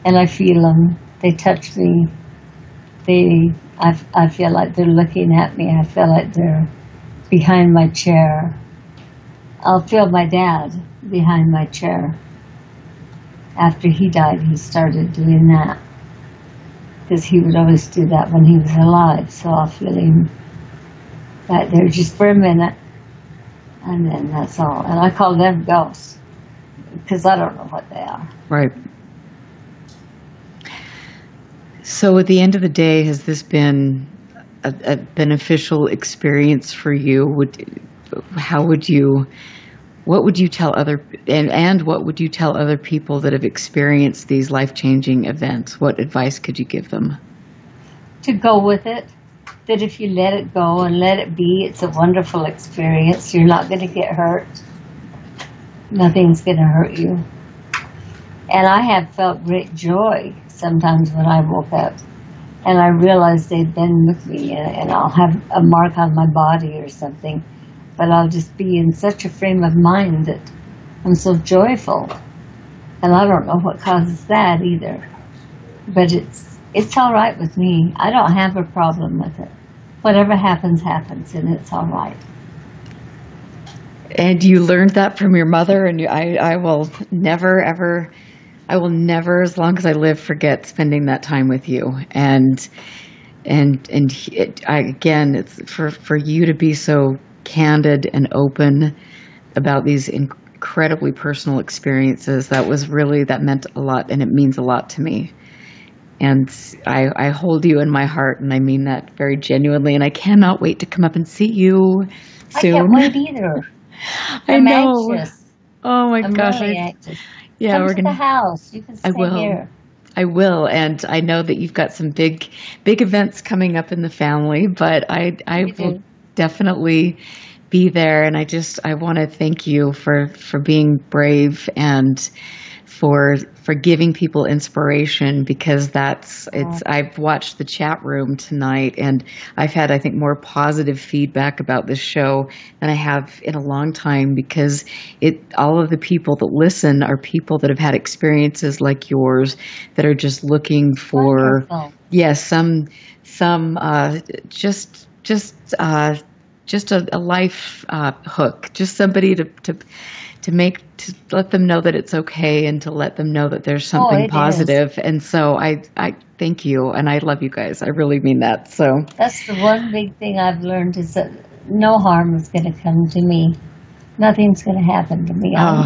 and I feel them. They touch me. I feel like they're looking at me. I feel like they're behind my chair. I'll feel my dad behind my chair. After he died, he started doing that. Because he would always do that when he was alive. So I'll feel him right there just for a minute. And then that's all. And I call them ghosts. Because I don't know what they are. Right. So at the end of the day, has this been a beneficial experience for you? What would you tell other people that have experienced these life-changing events? What advice could you give them? To go with it. that if you let it go and let it be, it's a wonderful experience. You're not going to get hurt. Nothing's going to hurt you. And I have felt great joy sometimes when I woke up and I realized they've been with me, and I'll have a mark on my body or something, but I'll just be in such a frame of mind that I'm so joyful. And I don't know what causes that either. But it's all right with me. I don't have a problem with it. Whatever happens, happens, and it's all right. And you learned that from your mother, and I will never, ever, as long as I live, forget spending that time with you. And again, it's for you to be so candid and open about these incredibly personal experiences. That meant a lot, and it means a lot to me. And I hold you in my heart, and I mean that very genuinely. And I cannot wait to come up and see you soon. I can't wait either. I'm know. Anxious. Oh my I'm gosh! Really anxious. Yeah, Come we're to gonna. the house. You can stay here. I will, and I know that you've got some big events coming up in the family, but I will definitely be there. And I want to thank you for being brave and for giving people inspiration, because I've watched the chat room tonight, and I've had, I think, more positive feedback about this show than I have in a long time, because all of the people that listen are people that have had experiences like yours that are just looking for, just a life hook, just somebody to let them know that it's okay, and to let them know that there's something positive. And so I thank you, and I love you guys. I really mean that. So that's the one big thing I've learned, is that no harm is going to come to me. Nothing's going to happen to me. I'm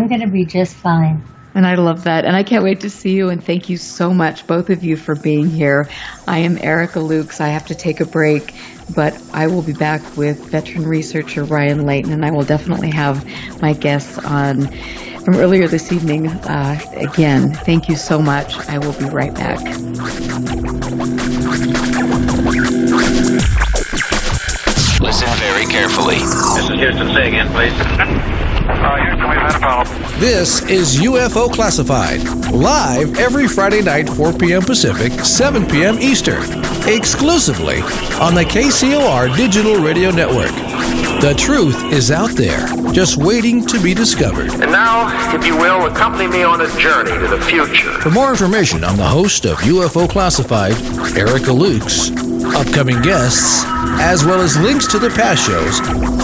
going to be just fine. And I love that. And I can't wait to see you. And thank you so much, both of you, for being here. I am Erica Lukes. I have to take a break, but I will be back with veteran researcher Ryan Layton, and I will definitely have my guests on from earlier this evening again. Thank you so much. I will be right back. Listen very carefully. This is Houston. Say again, please. Houston, we've had a problem. This is UFO Classified, live every Friday night, 4 p.m. Pacific, 7 p.m. Eastern, exclusively on the KCOR Digital Radio Network. The truth is out there, just waiting to be discovered. And now, if you will, accompany me on a journey to the future. For more information on the host of UFO Classified, Erica Lukes, upcoming guests, as well as links to the past shows,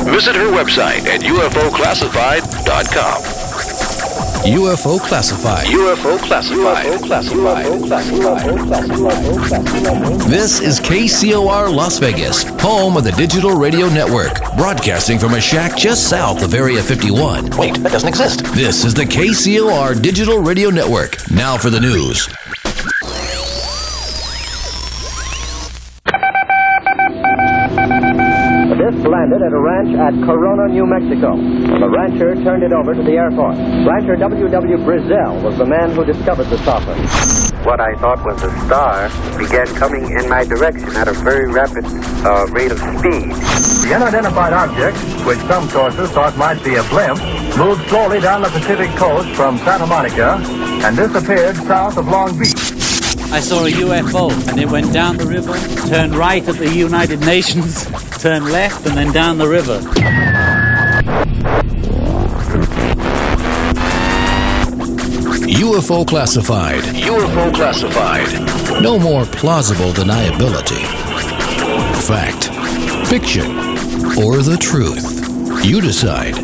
visit her website at ufoclassified.com. UFO Classified. UFO Classified. UFO Classified. This is KCOR Las Vegas, home of the Digital Radio Network, broadcasting from a shack just south of Area 51. Wait, that doesn't exist. This is the KCOR Digital Radio Network. Now for the news. This landed at a ranch at Corona, New Mexico. The rancher turned it over to the Air Force. Rancher W.W. Brazil was the man who discovered the saucer. What I thought was a star began coming in my direction at a very rapid rate of speed. The unidentified object, which some sources thought might be a blimp, moved slowly down the Pacific coast from Santa Monica and disappeared south of Long Beach. I saw a UFO, and it went down the river, turned right at the United Nations, turned left, and then down the river. UFO Classified. UFO Classified. No more plausible deniability. Fact, fiction, or the truth. You decide.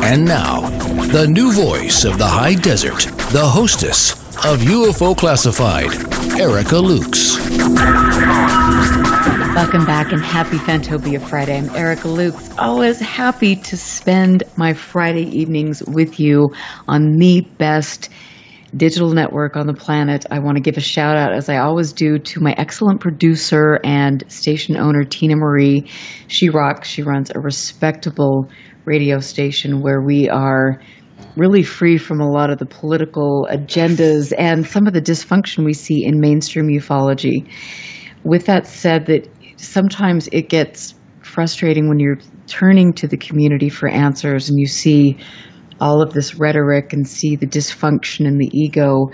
And now, the new voice of the high desert, the hostess of UFO Classified, Erica Lukes. Welcome back, and happy Fantopia Friday. I'm Erica Lukes. Always happy to spend my Friday evenings with you on the best digital network on the planet. I want to give a shout out, as I always do, to my excellent producer and station owner, Tina Marie. She rocks. She runs a respectable radio station where we are really free from a lot of the political agendas and some of the dysfunction we see in mainstream ufology. With that said, that sometimes it gets frustrating when you're turning to the community for answers and you see all of this rhetoric and see the dysfunction and the ego.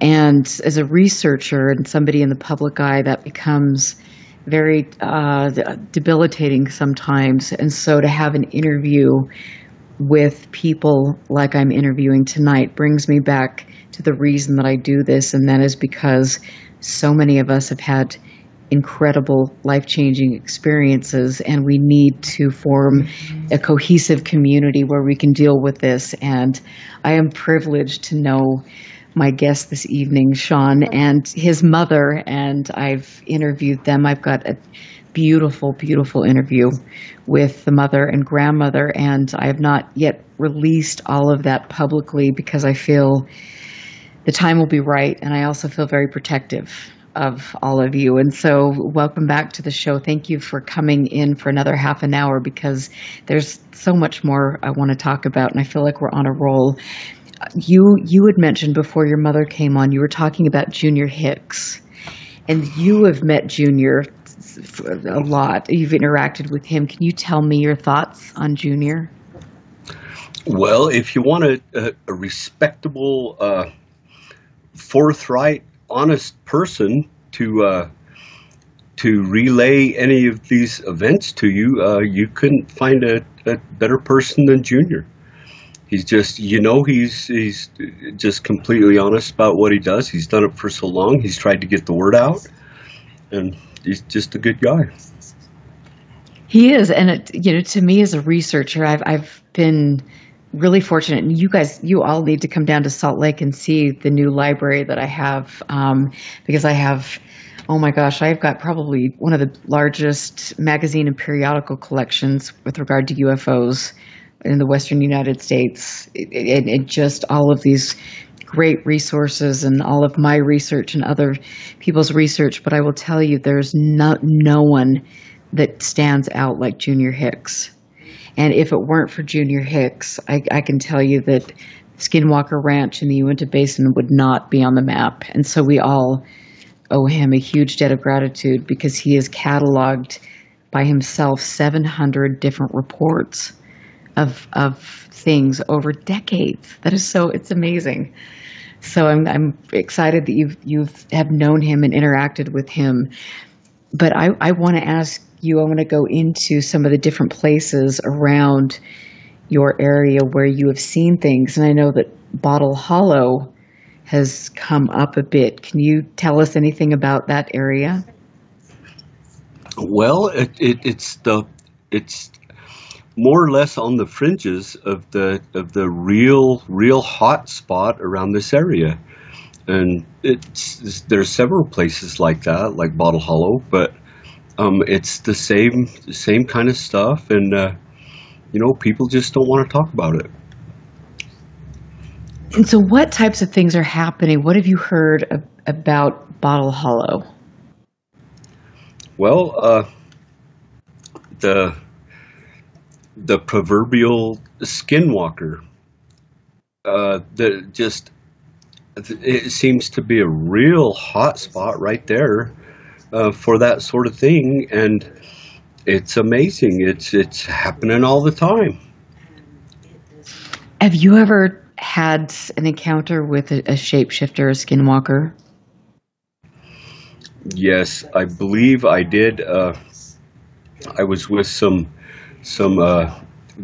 And as a researcher and somebody in the public eye, that becomes very debilitating sometimes. And so to have an interview with people like I'm interviewing tonight brings me back to the reason that I do this, and that is because so many of us have had incredible life-changing experiences, and we need to form a cohesive community where we can deal with this. And I am privileged to know my guest this evening, Sean, and his mother, and I've interviewed them. I've got a beautiful, beautiful interview with the mother and grandmother, and I have not yet released all of that publicly because I feel the time will be right, and I also feel very protective of all of you. And so welcome back to the show. Thank you for coming in for another half an hour, because there's so much more I want to talk about, and I feel like we're on a roll. You had mentioned before your mother came on, you were talking about Junior Hicks, and you have met Junior a lot. You've interacted with him. Can you tell me your thoughts on Junior? Well, if you want a respectable, forthright, honest person to relay any of these events to you, you couldn't find a better person than Junior. He's just, he's just completely honest about what he does. He's done it for so long. He's tried to get the word out, and he's just a good guy. He is, and to me as a researcher, I've been really fortunate, and you all need to come down to Salt Lake and see the new library that I have, because I have, oh my gosh, I've got probably one of the largest magazine and periodical collections with regard to UFOs in the Western United States. It just all of these great resources and all of my research and other people's research. But I will tell you, there's no one that stands out like Junior Hicks. And if it weren't for Junior Hicks, I can tell you that Skinwalker Ranch in the Uintah Basin would not be on the map. And so we all owe him a huge debt of gratitude, because he has cataloged by himself 700 different reports of things over decades. It's amazing. So I'm excited that you have known him and interacted with him. But I want to ask you, I want to go into some of the different places around your area where you have seen things. And I know that Bottle Hollow has come up a bit. Can you tell us anything about that area? Well, it's more or less on the fringes of the real hot spot around this area, and there's several places like that, like Bottle Hollow, but it's the same kind of stuff, and people just don't want to talk about it. And so, what types of things are happening? What have you heard about Bottle Hollow? Well, the proverbial skinwalker. It seems to be a real hot spot right there for that sort of thing, and it's amazing. It's happening all the time. Have you ever had an encounter with a shapeshifter, a skinwalker? Yes, I believe I did. I was with some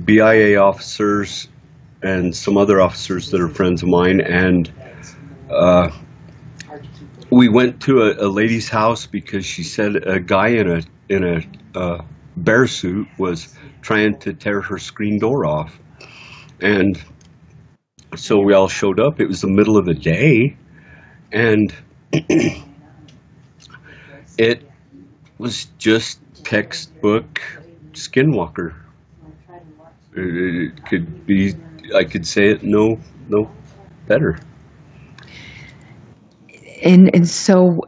BIA officers and some other officers that are friends of mine, and we went to a lady's house because she said a guy in a bear suit was trying to tear her screen door off, and so we all showed up. It was the middle of the day, and it was just textbook skinwalker. It could be, I could say it no better. And so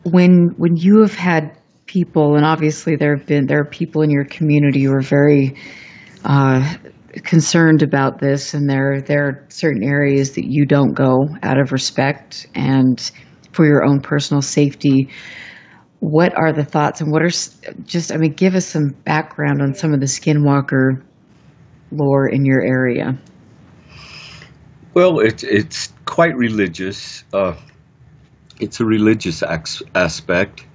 when you have had people, and obviously there are people in your community who are very concerned about this, and there are certain areas that you don't go out of respect and for your own personal safety. what are the thoughts, and what are give us some background on some of the skinwalker lore in your area. Well, it's quite religious. It's a religious aspect,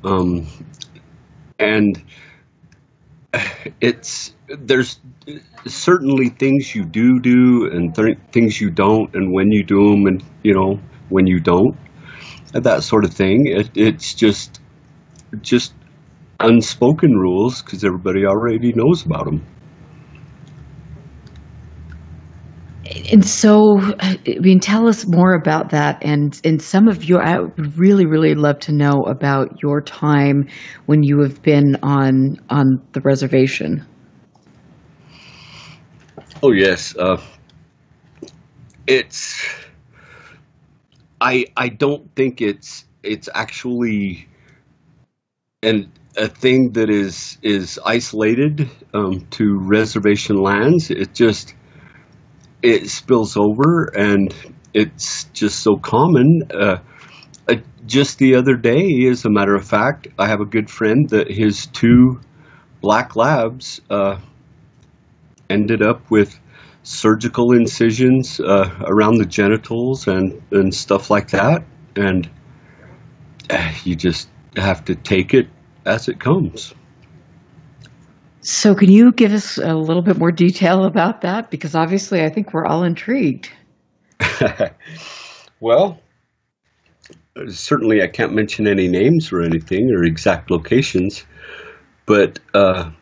and there's certainly things you do and things you don't, and when you do them, and when you don't, that sort of thing. It's just unspoken rules because everybody already knows about them. And so, tell us more about that. And some of your, I would really, really love to know about your time when you have been on the reservation. Oh yes, I don't think it's actually a thing that is isolated to reservation lands. It spills over, and it's just so common. Just the other day, as a matter of fact, I have a good friend that his 2 black labs ended up with surgical incisions around the genitals and stuff like that, and you just have to take it as it comes. So can you give us a little bit more detail about that? Because obviously I think we're all intrigued. Well, certainly I can't mention any names or anything or exact locations, but a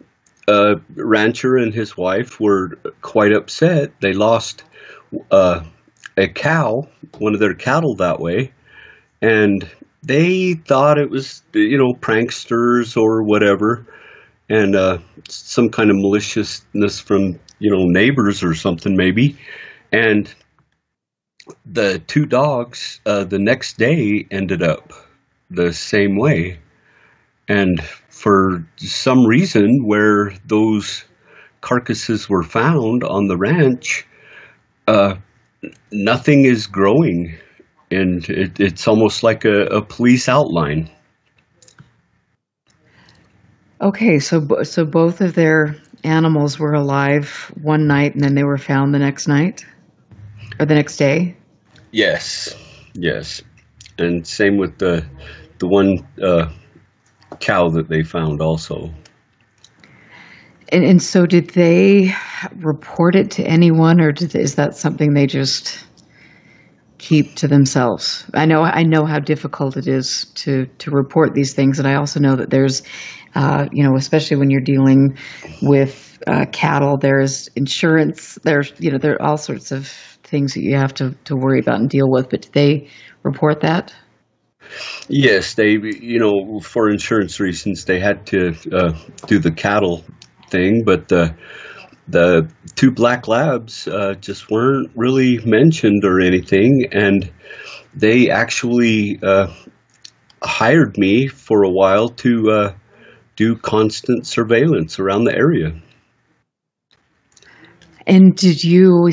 rancher and his wife were quite upset. They lost a cow, one of their cattle that way, and they thought it was, pranksters or whatever, and some kind of maliciousness from, neighbors or something maybe. And the 2 dogs the next day ended up the same way. And for some reason, where those carcasses were found on the ranch, nothing is growing. And it's almost like a police outline. Okay, so both of their animals were alive one night, and then they were found the next night, or the next day? Yes. And same with the one cow that they found also. And so did they report it to anyone, or is that something they just keep to themselves? I know how difficult it is to report these things, and I also know that there's, especially when you're dealing with cattle, there's insurance, there are all sorts of things that you have to worry about and deal with. But did they report that? Yes, they, for insurance reasons, they had to do the cattle thing, but the 2 black labs just weren't really mentioned or anything, and they actually hired me for a while to do constant surveillance around the area. And did you,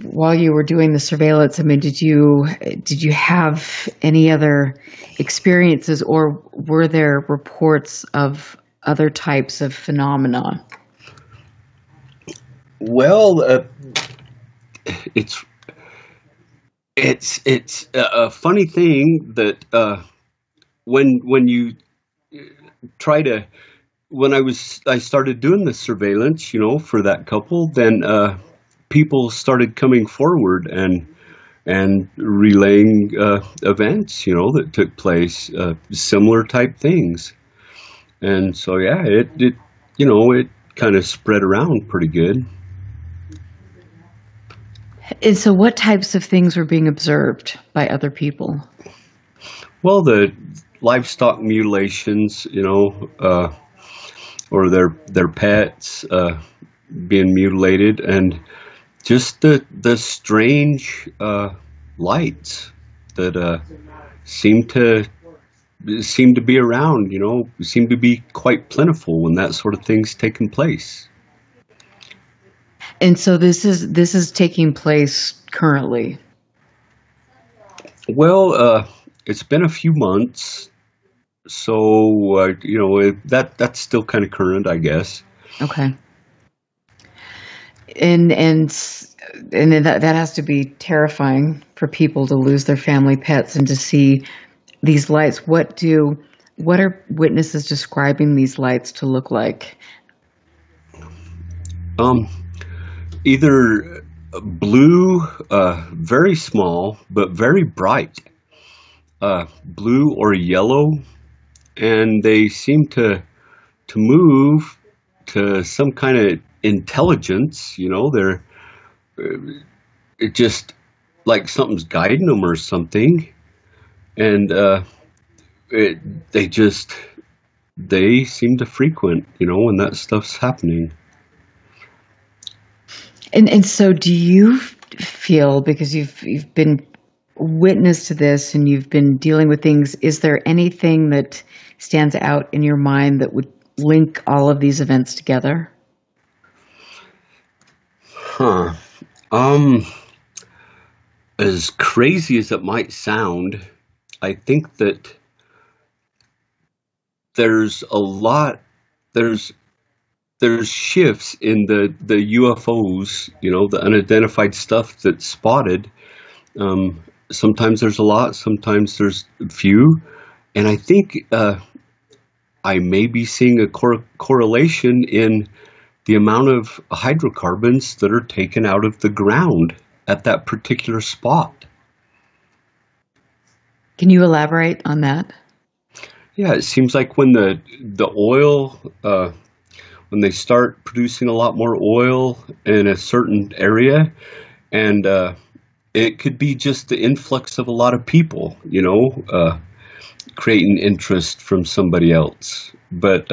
while you were doing the surveillance, did you have any other experiences, or were there reports of other types of phenomena? Well, it's a funny thing that when you try to, when I started doing the surveillance, for that couple, then people started coming forward and relaying events, that took place, similar type things, and so it kind of spread around pretty good. And so what types of things were being observed by other people? Well, the livestock mutilations, or their pets being mutilated, and just the strange lights that seem to be around, seem to be quite plentiful when that sort of thing's taking place. And so this is taking place currently? Well, it's been a few months, So that's still kind of current, I guess. Okay. And that has to be terrifying for people to lose their family pets and to see these lights. What are witnesses describing these lights to look like? Either blue, very small but very bright, blue or yellow, and they seem to move to some kind of intelligence. They're just like something's guiding them or something, and they seem to frequent when that stuff's happening. And so do you feel, because you've been witness to this and you've been dealing with things, is there anything that stands out in your mind that would link all of these events together? As crazy as it might sound, I think that there's shifts in the UFOs, the unidentified stuff that's spotted. Sometimes there's a lot, sometimes there's a few. And I think I may be seeing a correlation in the amount of hydrocarbons that are taken out of the ground at that particular spot. Can you elaborate on that? Yeah, it seems like when the oil, when they start producing a lot more oil in a certain area, and it could be just the influx of a lot of people, creating interest from somebody else. But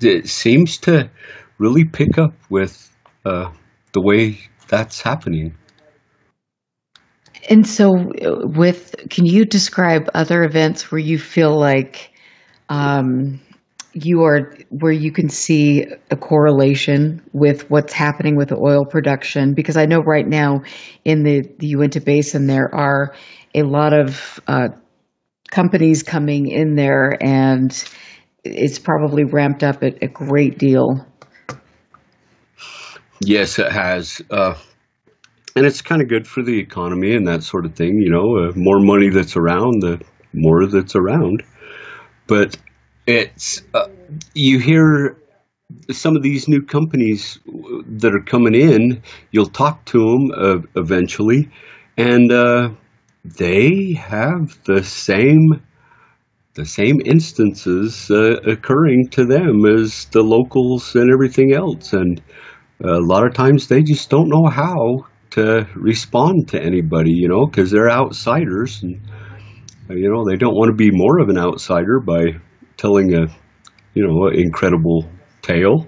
it seems to really pick up with the way that's happening. And so can you describe other events where you feel like where you can see a correlation with what's happening with the oil production? Because I know right now in the Uintah Basin there are a lot of companies coming in there, and it's probably ramped up a great deal. Yes, it has. And it's kind of good for the economy and that sort of thing. More money that's around, the more that's around. But it's you hear some of these new companies that are coming in, you'll talk to them eventually, and they have the same instances occurring to them as the locals and everything else. And a lot of times they just don't know how to respond to anybody, because they're outsiders, and they don't want to be more of an outsider by telling an incredible tale.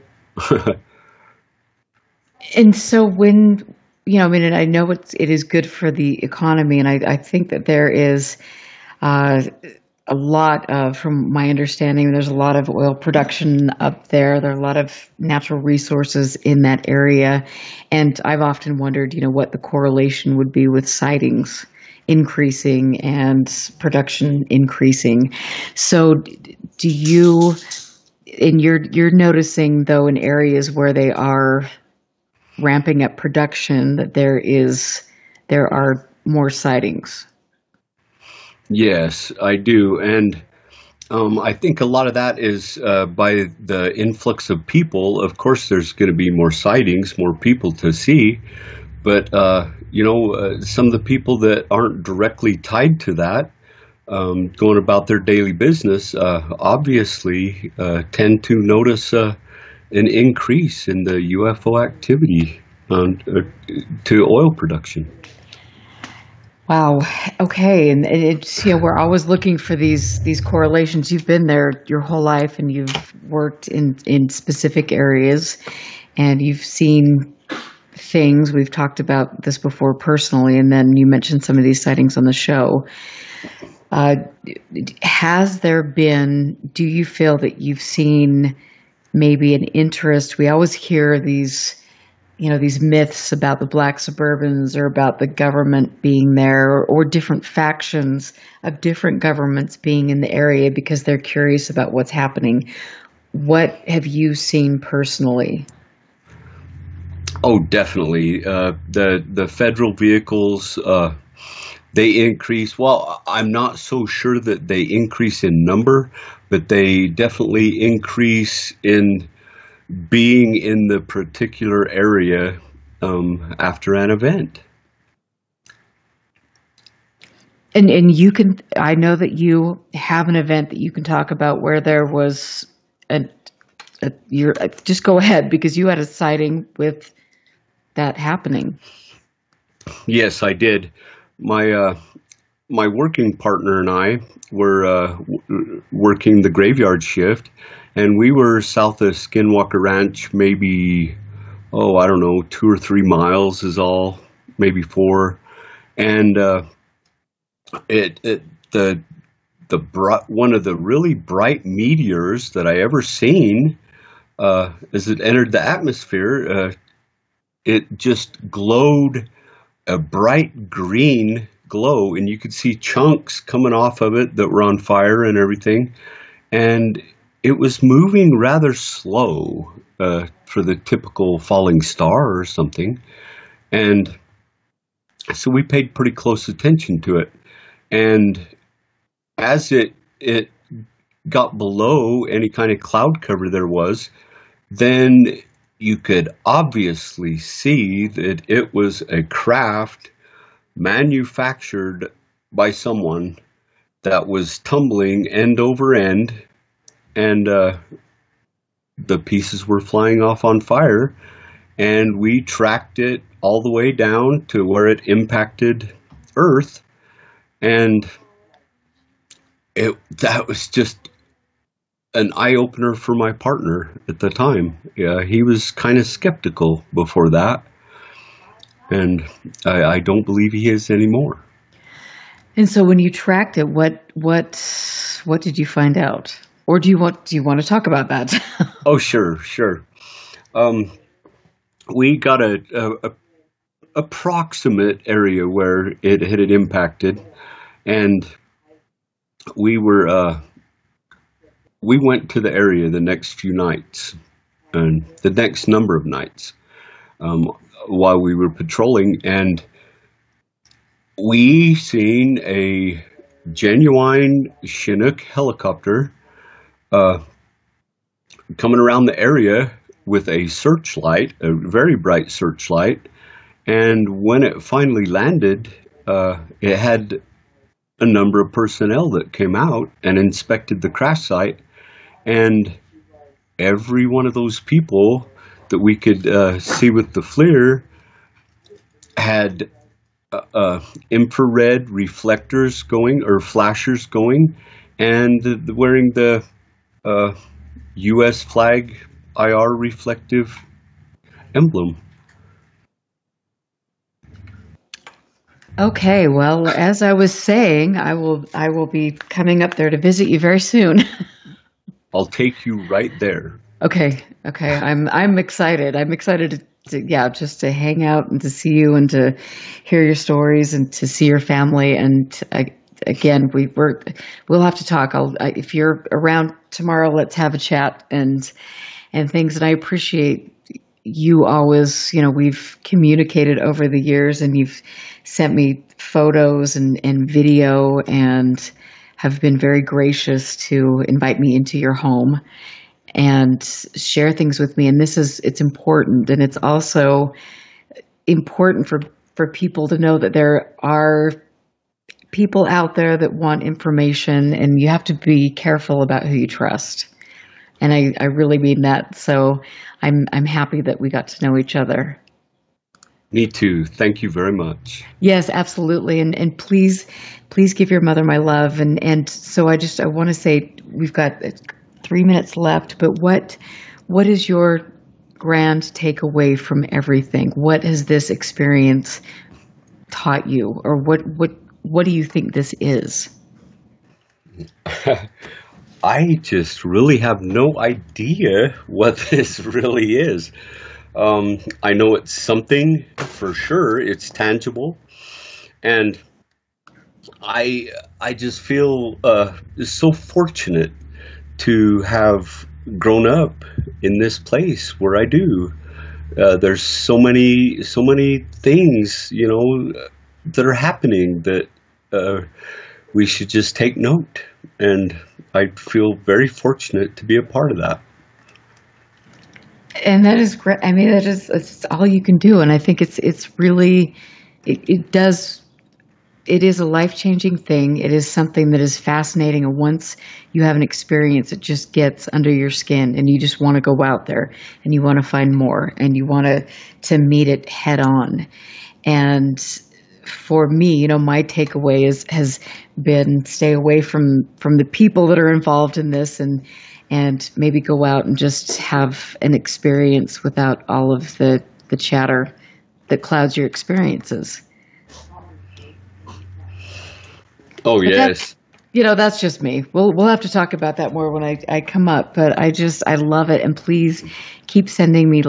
And so when, I know it is good for the economy, and I think that there is a lot of, from my understanding, there's a lot of oil production up there. There are a lot of natural resources in that area. And I've often wondered, what the correlation would be with sightings increasing and production increasing. So do you, and you're noticing though in areas where they are ramping up production that there are more sightings? Yes, I do. And I think a lot of that is by the influx of people. Of course, there's going to be more sightings, more people to see. But, some of the people that aren't directly tied to that, going about their daily business, obviously tend to notice an increase in the UFO activity to oil production. Wow. Okay. And it's, we're always looking for these correlations. You've been there your whole life, and you've worked in specific areas, and you've seen things. We've talked about this before personally, and then you mentioned some of these sightings on the show. Do you feel that you've seen maybe an interest? We always hear these these myths about the black suburbans or about the government being there or different factions of different governments being in the area because they're curious about what's happening. What have you seen personally? Oh, definitely. The federal vehicles, they increase. Well, I'm not so sure that they increase in number, but they definitely increase in being in the particular area after an event. And I know that you have an event that you can talk about where there was just go ahead, because you had a sighting with that happening. Yes, I did. My working partner and I were working the graveyard shift, and we were south of Skinwalker Ranch, maybe, 2 or 3 miles is all, maybe 4. And one of the really bright meteors that I ever seen, as it entered the atmosphere, it just glowed a bright green glow, and you could see chunks coming off of it that were on fire and everything. And it was moving rather slow for the typical falling star or something. And so we paid pretty close attention to it. And as it got below any kind of cloud cover there was, then you could obviously see that it was a craft manufactured by someone that was tumbling end over end, and the pieces were flying off on fire, and we tracked it all the way down to where it impacted Earth, and that was just an eye-opener for my partner at the time. Yeah, he was kind of skeptical before that, and I don't believe he is anymore. And so when you tracked it, what did you find out? Or do you want to talk about that? Oh, sure. We got a approximate area where it had impacted, and we went to the area the next few nights, and the next number of nights, while we were patrolling, and we seen a genuine Chinook helicopter coming around the area with a searchlight, a very bright searchlight, and when it finally landed, it had a number of personnel that came out and inspected the crash site, and every one of those people that we could see with the FLIR had infrared reflectors going, or flashers going, and wearing the U.S. flag IR reflective emblem. Okay, well, as I was saying, I will be coming up there to visit you very soon. I'll take you right there. Okay. I'm excited. I'm excited just to hang out and to see you and to hear your stories and to see your family. And again, we'll have to talk. If you're around tomorrow, let's have a chat and things. And I appreciate you always, we've communicated over the years, and you've sent me photos and video and have been very gracious to invite me into your home and share things with me. And it's important. And it's also important for people to know that there are people out there that want information, and you have to be careful about who you trust. And I really mean that. So I'm happy that we got to know each other. Me too. Thank you very much. Yes, absolutely. And please give your mother my love. And so I want to say, we've got 3 minutes left, but what is your grand takeaway from everything? What has this experience taught you, or what do you think this is? I just really have no idea what this really is. I know it's something for sure. It's tangible, and I just feel so fortunate to have grown up in this place where I do. There's so many things, that are happening that we should just take note, and I feel very fortunate to be a part of that. And that is great. I mean, it's all you can do. And I think it's really, it is a life-changing thing. It is something that is fascinating. And once you have an experience, it just gets under your skin and you just want to go out there and you want to find more and you want to meet it head on. And for me, my takeaway has been stay away from the people that are involved in this and maybe go out and just have an experience without all of the chatter that clouds your experiences. Oh, yes. That's just me. We'll have to talk about that more when I come up, but I love it. And please keep sending me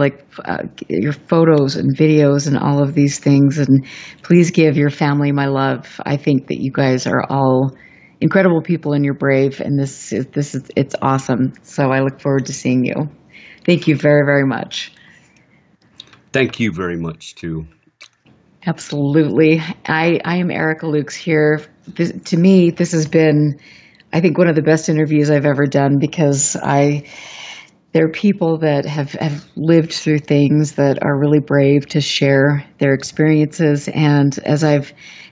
your photos and videos and all of these things. And please give your family my love. I think that you guys are all incredible people and you're brave, and it's awesome. So I look forward to seeing you. Thank you very, very much. Thank you very much too. Absolutely. I am Erica Lukes here. To me, this has been, I think, one of the best interviews I've ever done because there are people that have lived through things that are really brave to share their experiences. And as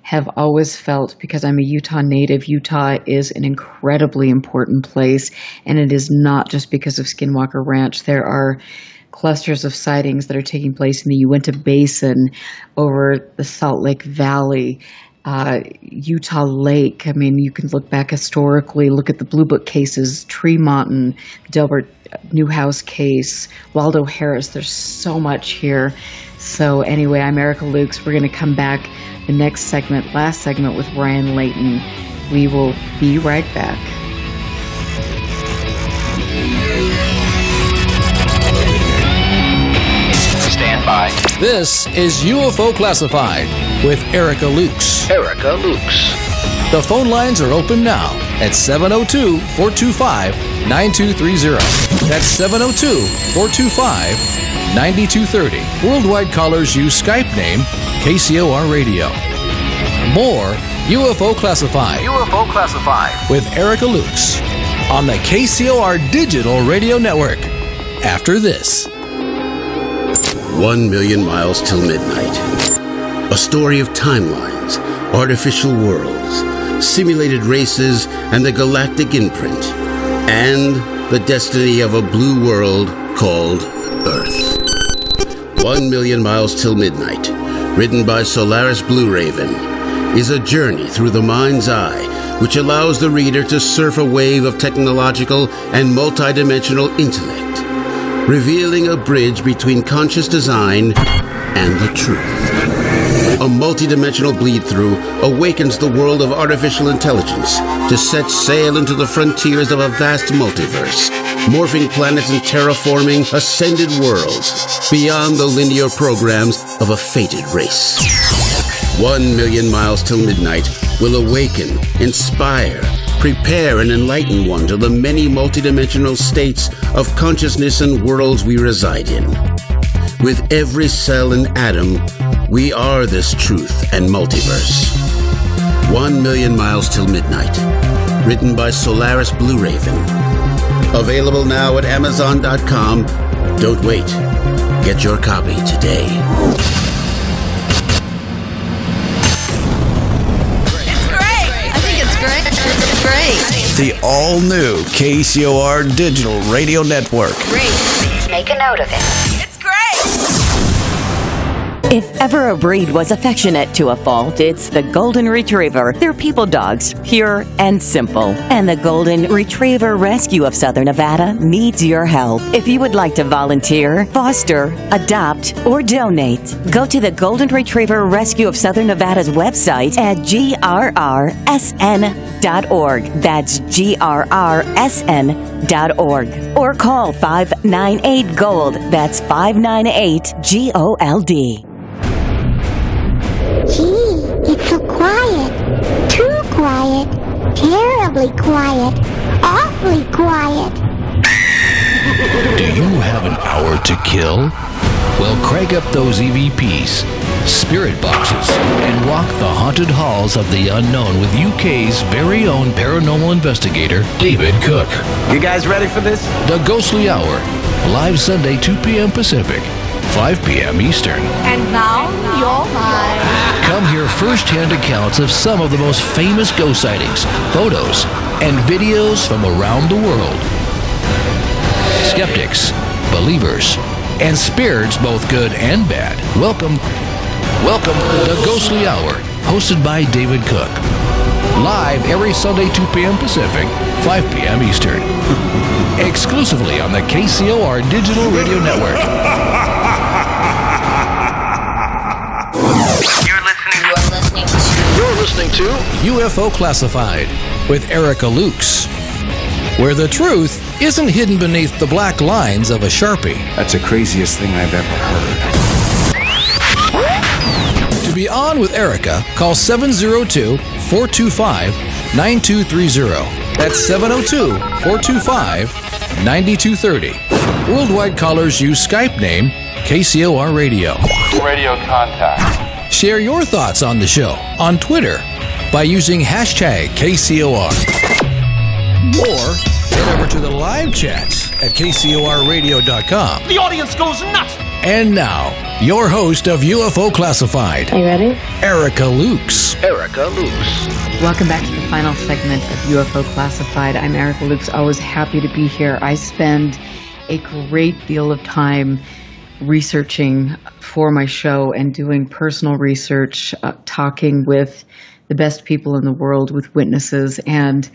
have always felt, because I'm a Utah native, Utah is an incredibly important place. And it is not just because of Skinwalker Ranch. There are clusters of sightings that are taking place in the Uintah Basin, over the Salt Lake Valley, Utah Lake. I mean, you can look back historically, look at the Blue Book cases, Tremont and Delbert Newhouse case, Waldo Harris. There's so much here. So anyway, I'm Erica Lukes. We're going to come back the last segment with Ryan Layton. We will be right back. Stand by. This is UFO Classified with Erica Lukes. Erica Lukes. The phone lines are open now at 702-425-9230. That's 702-425-9230. Worldwide callers use Skype name KCOR Radio. More UFO Classified. UFO Classified with Erica Lukes on the KCOR Digital Radio Network. After this. 1 million miles till midnight. A story of timelines, artificial worlds, simulated races, and the galactic imprint, and the destiny of a blue world called Earth. 1 million miles till midnight, written by Solaris Blue Raven, is a journey through the mind's eye which allows the reader to surf a wave of technological and multidimensional intellect, revealing a bridge between conscious design and the truth. A multidimensional bleed-through awakens the world of artificial intelligence to set sail into the frontiers of a vast multiverse, morphing planets and terraforming ascended worlds beyond the linear programs of a fated race. 1 million miles till midnight will awaken, inspire, prepare, and enlighten one to the many multidimensional states of consciousness and worlds we reside in. With every cell and atom, we are this truth and multiverse. 1 million miles till midnight. Written by Solaris Blue Raven. Available now at Amazon.com. Don't wait. Get your copy today. It's great. I think it's great. It's great. The all-new KCOR Digital Radio Network. Great. Make a note of it. It's great. If ever a breed was affectionate to a fault, it's the Golden Retriever. They're people dogs, pure and simple. And the Golden Retriever Rescue of Southern Nevada needs your help. If you would like to volunteer, foster, adopt, or donate, go to the Golden Retriever Rescue of Southern Nevada's website at grrsn.org. That's grrsn.org. or call 598-GOLD. That's 598-GOLD. Gee, it's so quiet. Too quiet. Terribly quiet. Awfully quiet. Do you have an hour to kill? Well, crank up those EVPs, spirit boxes, and walk the haunted halls of the unknown with UK's very own paranormal investigator, David Cook. You guys ready for this? The Ghostly Hour, live Sunday, 2 p.m. Pacific, 5 p.m. Eastern. And now, you're mine. Come hear first-hand accounts of some of the most famous ghost sightings, photos, and videos from around the world. Skeptics, believers, and spirits, both good and bad. Welcome to the Ghostly Hour, hosted by David Cook. Live every Sunday, 2 p.m. Pacific, 5 p.m. Eastern. Exclusively on the KCOR Digital Radio Network. You're listening to UFO Classified with Erica Lukes, where the truth isn't hidden beneath the black lines of a Sharpie. That's the craziest thing I've ever heard. To be on with Erica, call 702-425-9230. That's 702-425-9230. Worldwide callers use Skype name KCOR Radio. Radio contact. Share your thoughts on the show on Twitter by using hashtag KCOR. Or head over to the live chats at KCORradio.com. The audience goes nuts! And now, your host of UFO Classified. Are you ready? Erica Lukes. Erica Lukes. Welcome back to the final segment of UFO Classified. I'm Erica Lukes, always happy to be here. I spend a great deal of time researching for my show and doing personal research, talking with the best people in the world, with witnesses. And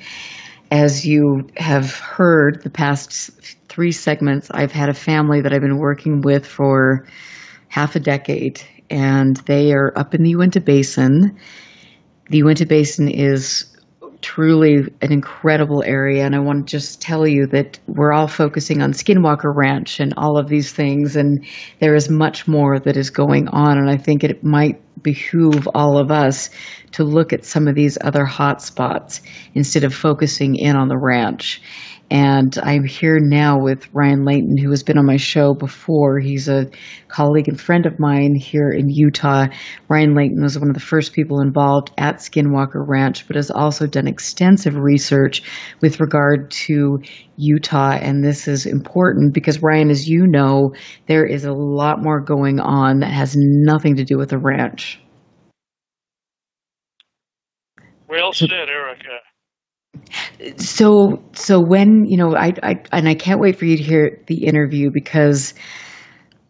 as you have heard, the past 3 segments, I've had a family that I've been working with for half a decade, and they are up in the Uintah Basin. The Uintah Basin is truly an incredible area, and I want to just tell you that we're all focusing on Skinwalker Ranch and all of these things, and there is much more that is going on, and I think it might behoove all of us to look at some of these other hot spots instead of focusing in on the ranch. And I'm here now with Ryan Layton, who has been on my show before. He's a colleague and friend of mine here in Utah. Ryan Layton was one of the first people involved at Skinwalker Ranch, but has also done extensive research with regard to Utah. And this is important because, Ryan, as you know, there is a lot more going on that has nothing to do with the ranch. Well said, Erica. So when, I can't wait for you to hear the interview, because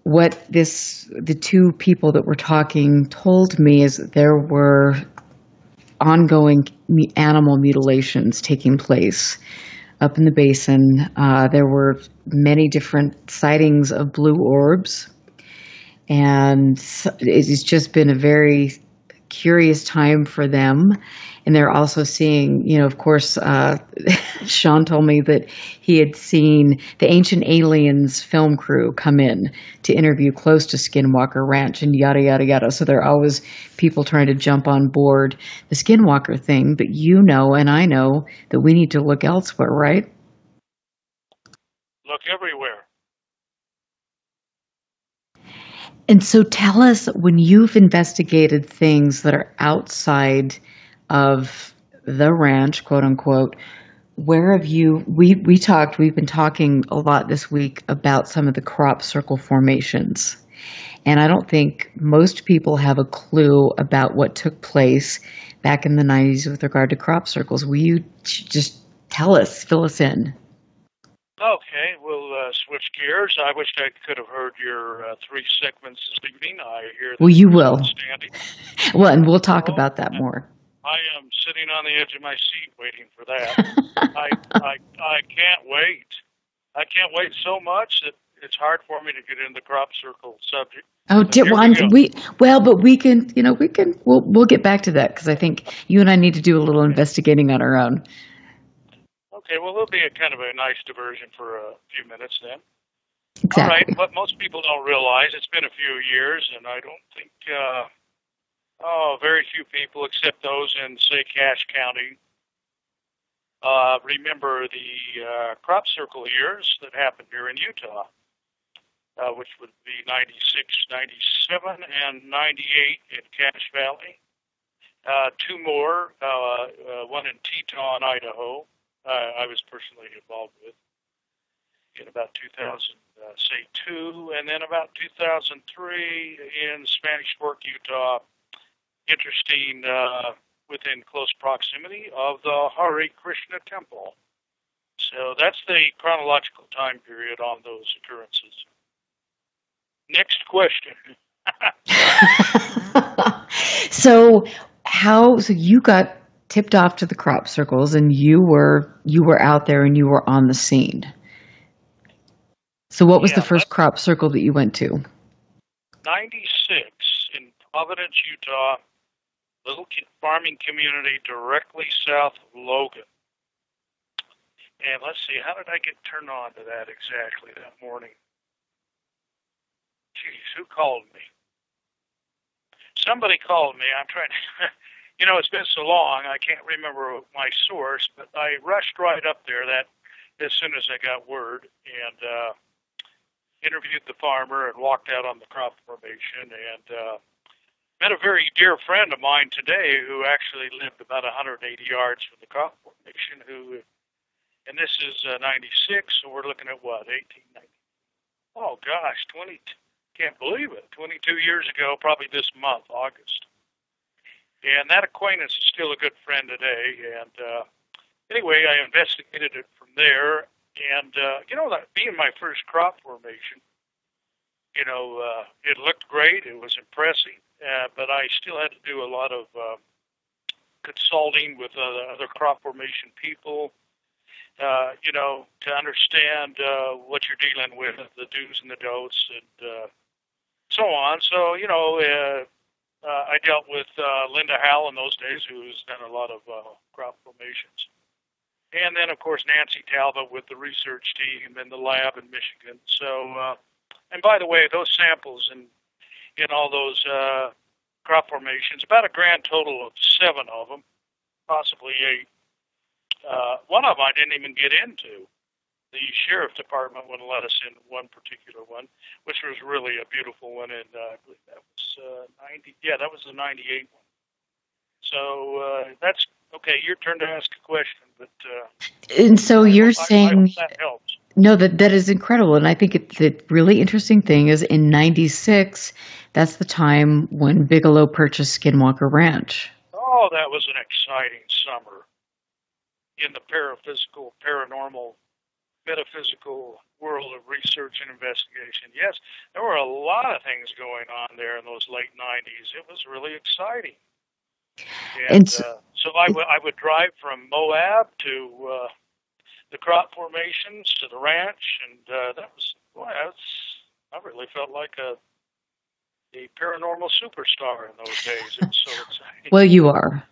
what the 2 people that were talking told me is that there were ongoing animal mutilations taking place up in the basin. There were many different sightings of blue orbs, and it's just been a very curious time for them. And they're also seeing, of course, Sean told me that he had seen the Ancient Aliens film crew come in to interview close to Skinwalker Ranch and yada, yada, yada. So there are always people trying to jump on board the Skinwalker thing. But you know, and I know, that we need to look elsewhere, right? Look everywhere. And so tell us, when you've investigated things that are outside of the ranch, quote unquote, where have you, we've been talking a lot this week about some of the crop circle formations. And I don't think most people have a clue about what took place back in the 90s with regard to crop circles. Will you just fill us in? Okay, we'll switch gears. I wish I could have heard your 3 segments this evening. I hear that. Well, you will. Well, and we'll talk about that more. I am sitting on the edge of my seat waiting for that. I can't wait. I can't wait so much that it's hard for me to get into the crop circle subject. Oh, we'll get back to that, because I think you and I need to do a little investigating on our own. Okay, well, it'll be a kind of a nice diversion for a few minutes then. Exactly. All right, what most people don't realize, it's been a few years, and I don't think, very few people, except those in, say, Cache County, remember the crop circle years that happened here in Utah, which would be 96, 97, and 98 in Cache Valley. Two more, one in Teton, Idaho, I was personally involved with in about 2002, and then about 2003 in Spanish Fork, Utah. Interesting, within close proximity of the Hare Krishna Temple. So that's the chronological time period on those occurrences. Next question. So you got tipped off to the crop circles, and you were out there and you were on the scene. So what was the first crop circle that you went to? 96 in Providence, Utah, little farming community directly south of Logan. And let's see, how did I get turned on to that exactly that morning? Geez, who called me? Somebody called me. I'm trying to, it's been so long, I can't remember my source, but I rushed right up there as soon as I got word, and interviewed the farmer and walked out on the crop formation, and met a very dear friend of mine today who actually lived about 180 yards from the crop formation, and this is 96, so we're looking at what, 18, 19? Oh gosh, can't believe it, 22 years ago, probably this month, August. And that acquaintance is still a good friend today, and anyway, I investigated it from there, and that being my first crop formation, it looked great, it was impressive, but I still had to do a lot of consulting with other crop formation people, to understand what you're dealing with, the do's and the don'ts, and so on. So, I dealt with Linda Howell in those days, who's done a lot of crop formations. And then, of course, Nancy Talbot with the research team in the lab in Michigan. So, and by the way, those samples in all those crop formations, about a grand total of 7 of them, possibly 8. One of them I didn't even get into. The sheriff department wouldn't let us in one particular one, which was really a beautiful one, and I believe that was 90. Yeah, that was the 98 one. So that's okay. Your turn to ask a question, but and so you're saying I hope that helps. No, that is incredible, and I think the really interesting thing is in '96, that's the time when Bigelow purchased Skinwalker Ranch. Oh, that was an exciting summer in the paraphysical, paranormal, metaphysical world of research and investigation. Yes, there were a lot of things going on there in those late 90s. It was really exciting. And so I would drive from Moab to the crop formations to the ranch, and I really felt like a paranormal superstar in those days. It was so exciting. Well, you are.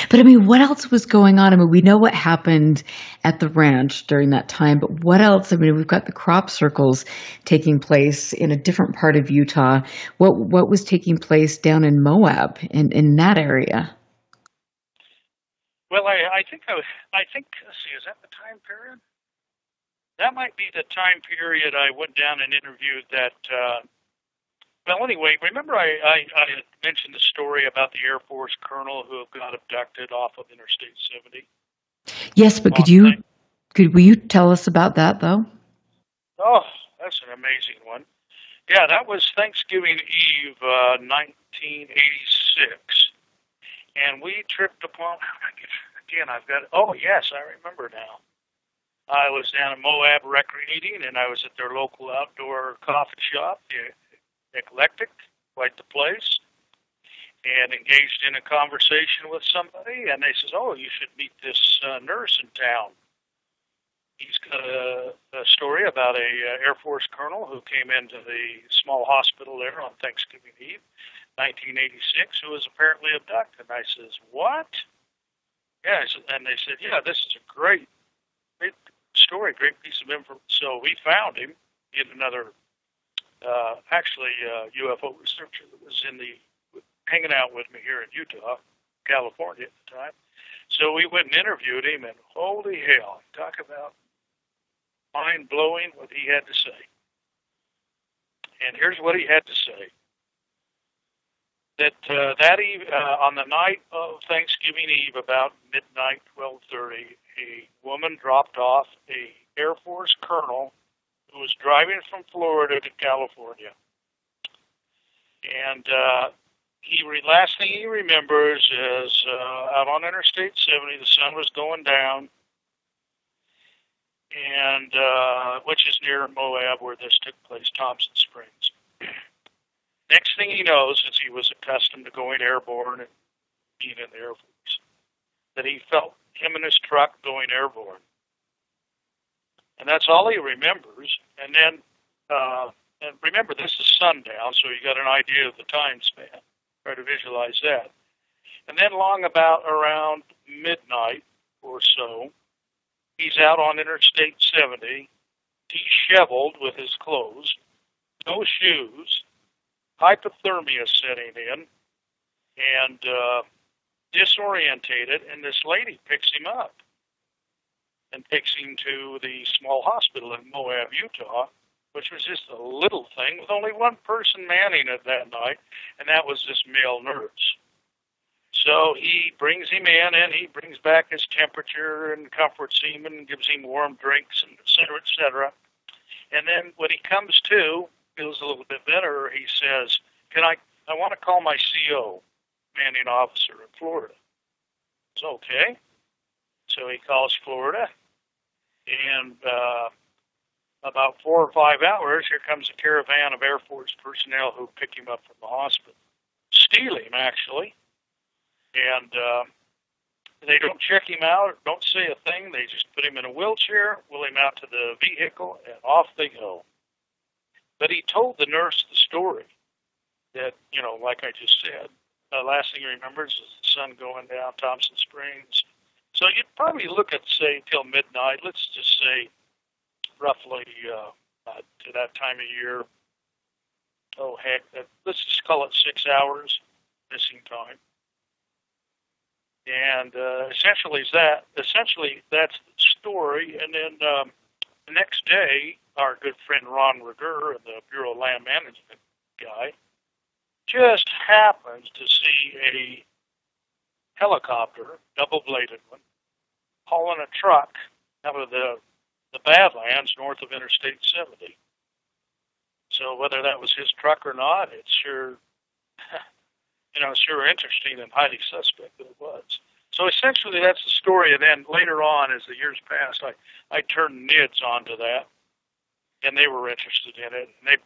But, I mean, what else was going on? I mean, we know what happened at the ranch during that time, but what else? I mean, we've got the crop circles taking place in a different part of Utah. What was taking place down in Moab, in that area? Well, I think, let's see, is that the time period? That might be the time period I went down and interviewed that, well, anyway, remember I mentioned the story about the Air Force colonel who got abducted off of Interstate 70? Yes, but will you tell us about that, though? Oh, that's an amazing one. Yeah, that was Thanksgiving Eve, 1986. And we tripped upon, again, oh, yes, I remember now. I was down in Moab recreating, and I was at their local outdoor coffee shop, Eclectic, quite the place, and engaged in a conversation with somebody, and they says, oh, you should meet this nurse in town. He's got a story about a Air Force colonel who came into the small hospital there on Thanksgiving Eve, 1986, who was apparently abducted. And I says, what? Yeah, and they said, yeah, this is a great story, great piece of information. So we found him in another, UFO researcher that was hanging out with me here in Utah, California at the time. So we went and interviewed him, and holy hell, talk about mind-blowing what he had to say. And here's what he had to say. That on the night of Thanksgiving Eve, about midnight, 12:30, a woman dropped off a Air Force colonel who was driving from Florida to California. And last thing he remembers is out on Interstate 70, the sun was going down, and which is near Moab, where this took place, Thompson Springs. Next thing he knows, since he was accustomed to going airborne and being in the Air Force, that he felt him and his truck going airborne. And that's all he remembers. And then, and remember, this is sundown, so you got an idea of the time span. Try to visualize that. And then around midnight or so, he's out on Interstate 70, disheveled with his clothes, no shoes, hypothermia setting in, and disorientated, and this lady picks him up and takes him to the small hospital in Moab, Utah, which was just a little thing with only one person manning it that night, and that was this male nurse. So he brings him in, and he brings back his temperature and comforts him and gives him warm drinks, and et cetera, et cetera. And then when he comes to, feels a little bit better, he says, I want to call my CO, commanding officer in Florida. It's okay. So he calls Florida, and about 4 or 5 hours, here comes a caravan of Air Force personnel who pick him up from the hospital. Steal him, actually. And they don't check him out, don't say a thing. They just put him in a wheelchair, wheel him out to the vehicle, and off they go. But he told the nurse the story that, like I just said, last thing he remembers is the sun going down Thompson Springs. So you'd probably look at, say, till midnight. Let's just say roughly to that time of year. Oh, heck, let's just call it 6 hours missing time. And essentially that's the story. And then the next day, our good friend Ron Reger, the Bureau of Land Management guy, just happens to see a helicopter, double-bladed one, hauling a truck out of the Badlands north of Interstate 70. So whether that was his truck or not, it's sure, sure interesting and highly suspect that it was. So essentially that's the story. And then later on, as the years passed, I turned NIDS onto that, and they were interested in it. And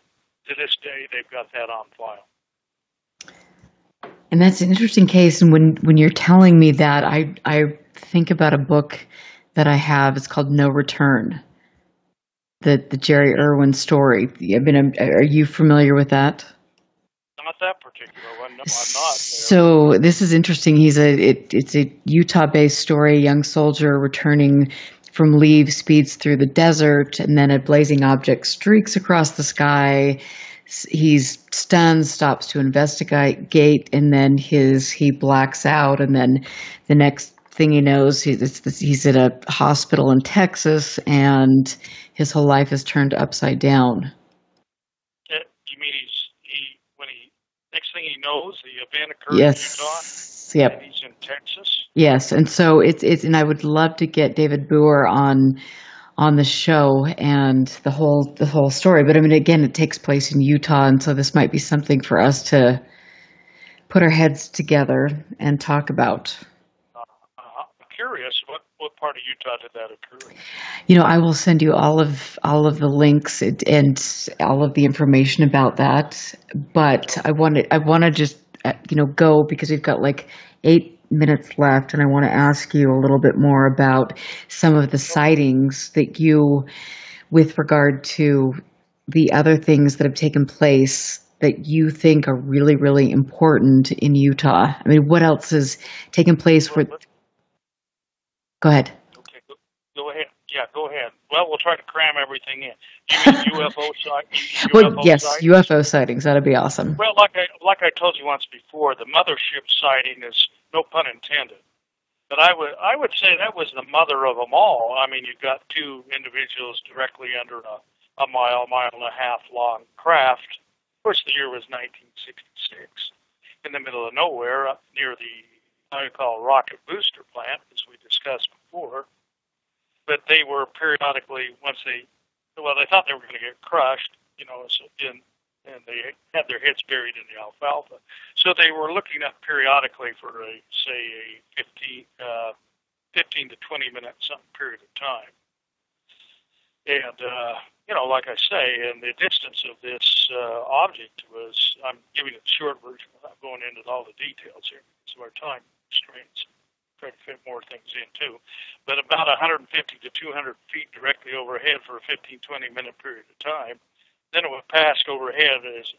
to this day, they've got that on file. And that's an interesting case. And when you're telling me that, I think about a book that I have. It's called No Return, the Jerry Irwin story. Are you familiar with that? Not that particular one. No, I'm not. So this is interesting. It's a Utah-based story. A young soldier returning from leave speeds through the desert, and then a blazing object streaks across the sky. He's stunned, stops to investigate, and then he blacks out. And then the next thing he knows, he's at a hospital in Texas, and his whole life is turned upside down. You mean next thing he knows, the event occurred Yes. in Utah? Yep. And he's in Texas? Yes, and so it's and I would love to get David Boer on the show and the whole story. But again, it takes place in Utah, and so this might be something for us to put our heads together and talk about. I'm curious, what part of Utah did that occur? I will send you all of the links and all of the information about that. But I want to just go, because we've got like 8 minutes left, and I want to ask you a little bit more about some of the sightings that with regard to the other things that have taken place that you think are really, really important in Utah. What else has taken place Go ahead. Okay, go ahead. Yeah, go ahead. Well, we'll try to cram everything in. You mean UFO sightings? Well, yes, UFO sightings. That'd be awesome. Well, like I told you once before, the mothership sighting is no pun intended. But I would say that was the mother of them all. I mean, you've got two individuals directly under a mile and a half long craft. Of course, the year was 1966, in the middle of nowhere, up near the I call rocket booster plant, as we discussed before. But they were periodically, they thought they were going to get crushed, and they had their heads buried in the alfalfa. So they were looking up periodically for a 15 to 20 minute something period of time. And, like I say, and the distance of this object was, I'm giving it the short version without going into all the details here because of our time constraints. Try to fit more things in too, but about 150 to 200 feet directly overhead for a 15-20 minute period of time. Then it would pass overhead, as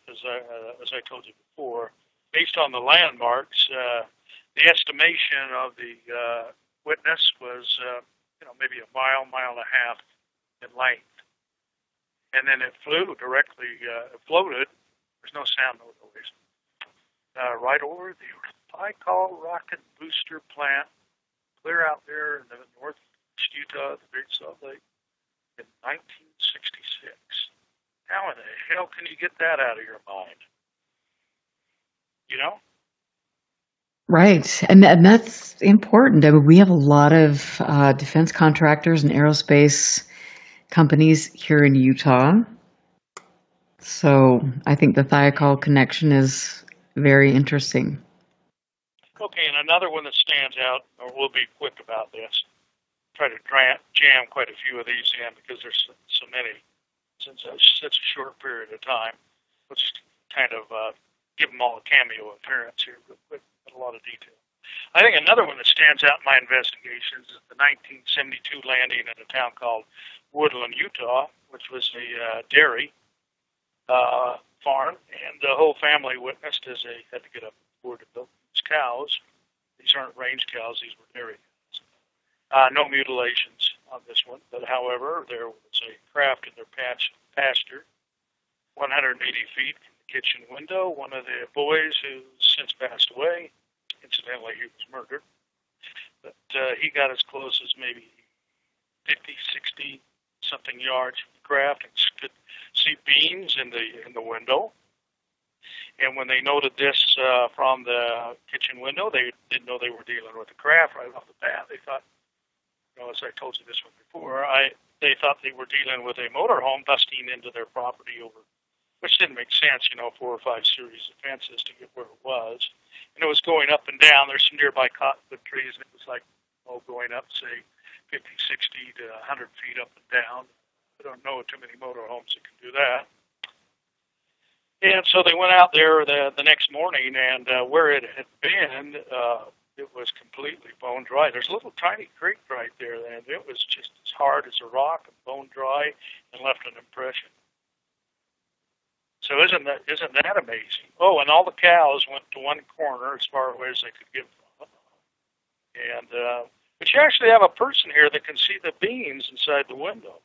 I told you before, based on the landmarks. The estimation of the witness was, maybe a mile and a half in length, and then it flew directly. It floated. There's no sound, no noise. Right over the Uintah rocket booster plant, clear out there in the northeast Utah, the Great Salt Lake, in 1966. How in the hell can you get that out of your mind? Right, and that's important. I mean, we have a lot of defense contractors and aerospace companies here in Utah. So I think the Thiokol connection is very interesting. Okay, and another one that stands out, or we'll be quick about this, try to jam quite a few of these in because there's so many since such a short period of time. Let's kind of give them all a cameo appearance here real quick, with a lot of detail. I think another one that stands out in my investigations is the 1972 landing in a town called Woodland, Utah, which was a dairy farm, and the whole family witnessed as they had to get up before to milk these cows. These aren't range cows, these were dairy cows. No mutilations on this one, but however, there was a craft in their pasture, 180 feet from the kitchen window. One of the boys who's since passed away, incidentally, he was murdered, but he got as close as maybe 50, 60 something yards from the craft and could see beams in the window. And when they noted this from the kitchen window, they didn't know they were dealing with the craft right off the bat. They thought, as I told you this one before, they thought they were dealing with a motorhome busting into their property over, which didn't make sense, 4 or 5 series of fences to get where it was. And it was going up and down. There's some nearby cottonwood trees, and it was like, going up, say, 50, 60 to 100 feet up and down. I don't know too many motorhomes that can do that. And so they went out there the next morning, and where it had been, it was completely bone dry. There's a little tiny creek right there, and it was just as hard as a rock and bone dry and left an impression. So isn't that amazing? Oh, and all the cows went to one corner as far away as they could get from it. And but you actually have a person here that can see the beams inside the window.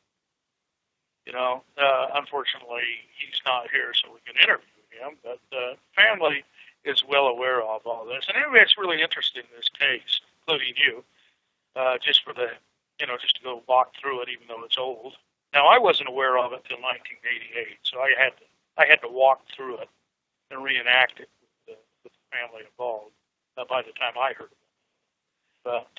Unfortunately, he's not here, so we can interview him. But the family is well aware of all this, and anyway, it's really interesting in this case, including you, just for the, just to go walk through it, even though it's old. Now, I wasn't aware of it till 1988, so I had to walk through it and reenact it with the family involved by the time I heard of it. But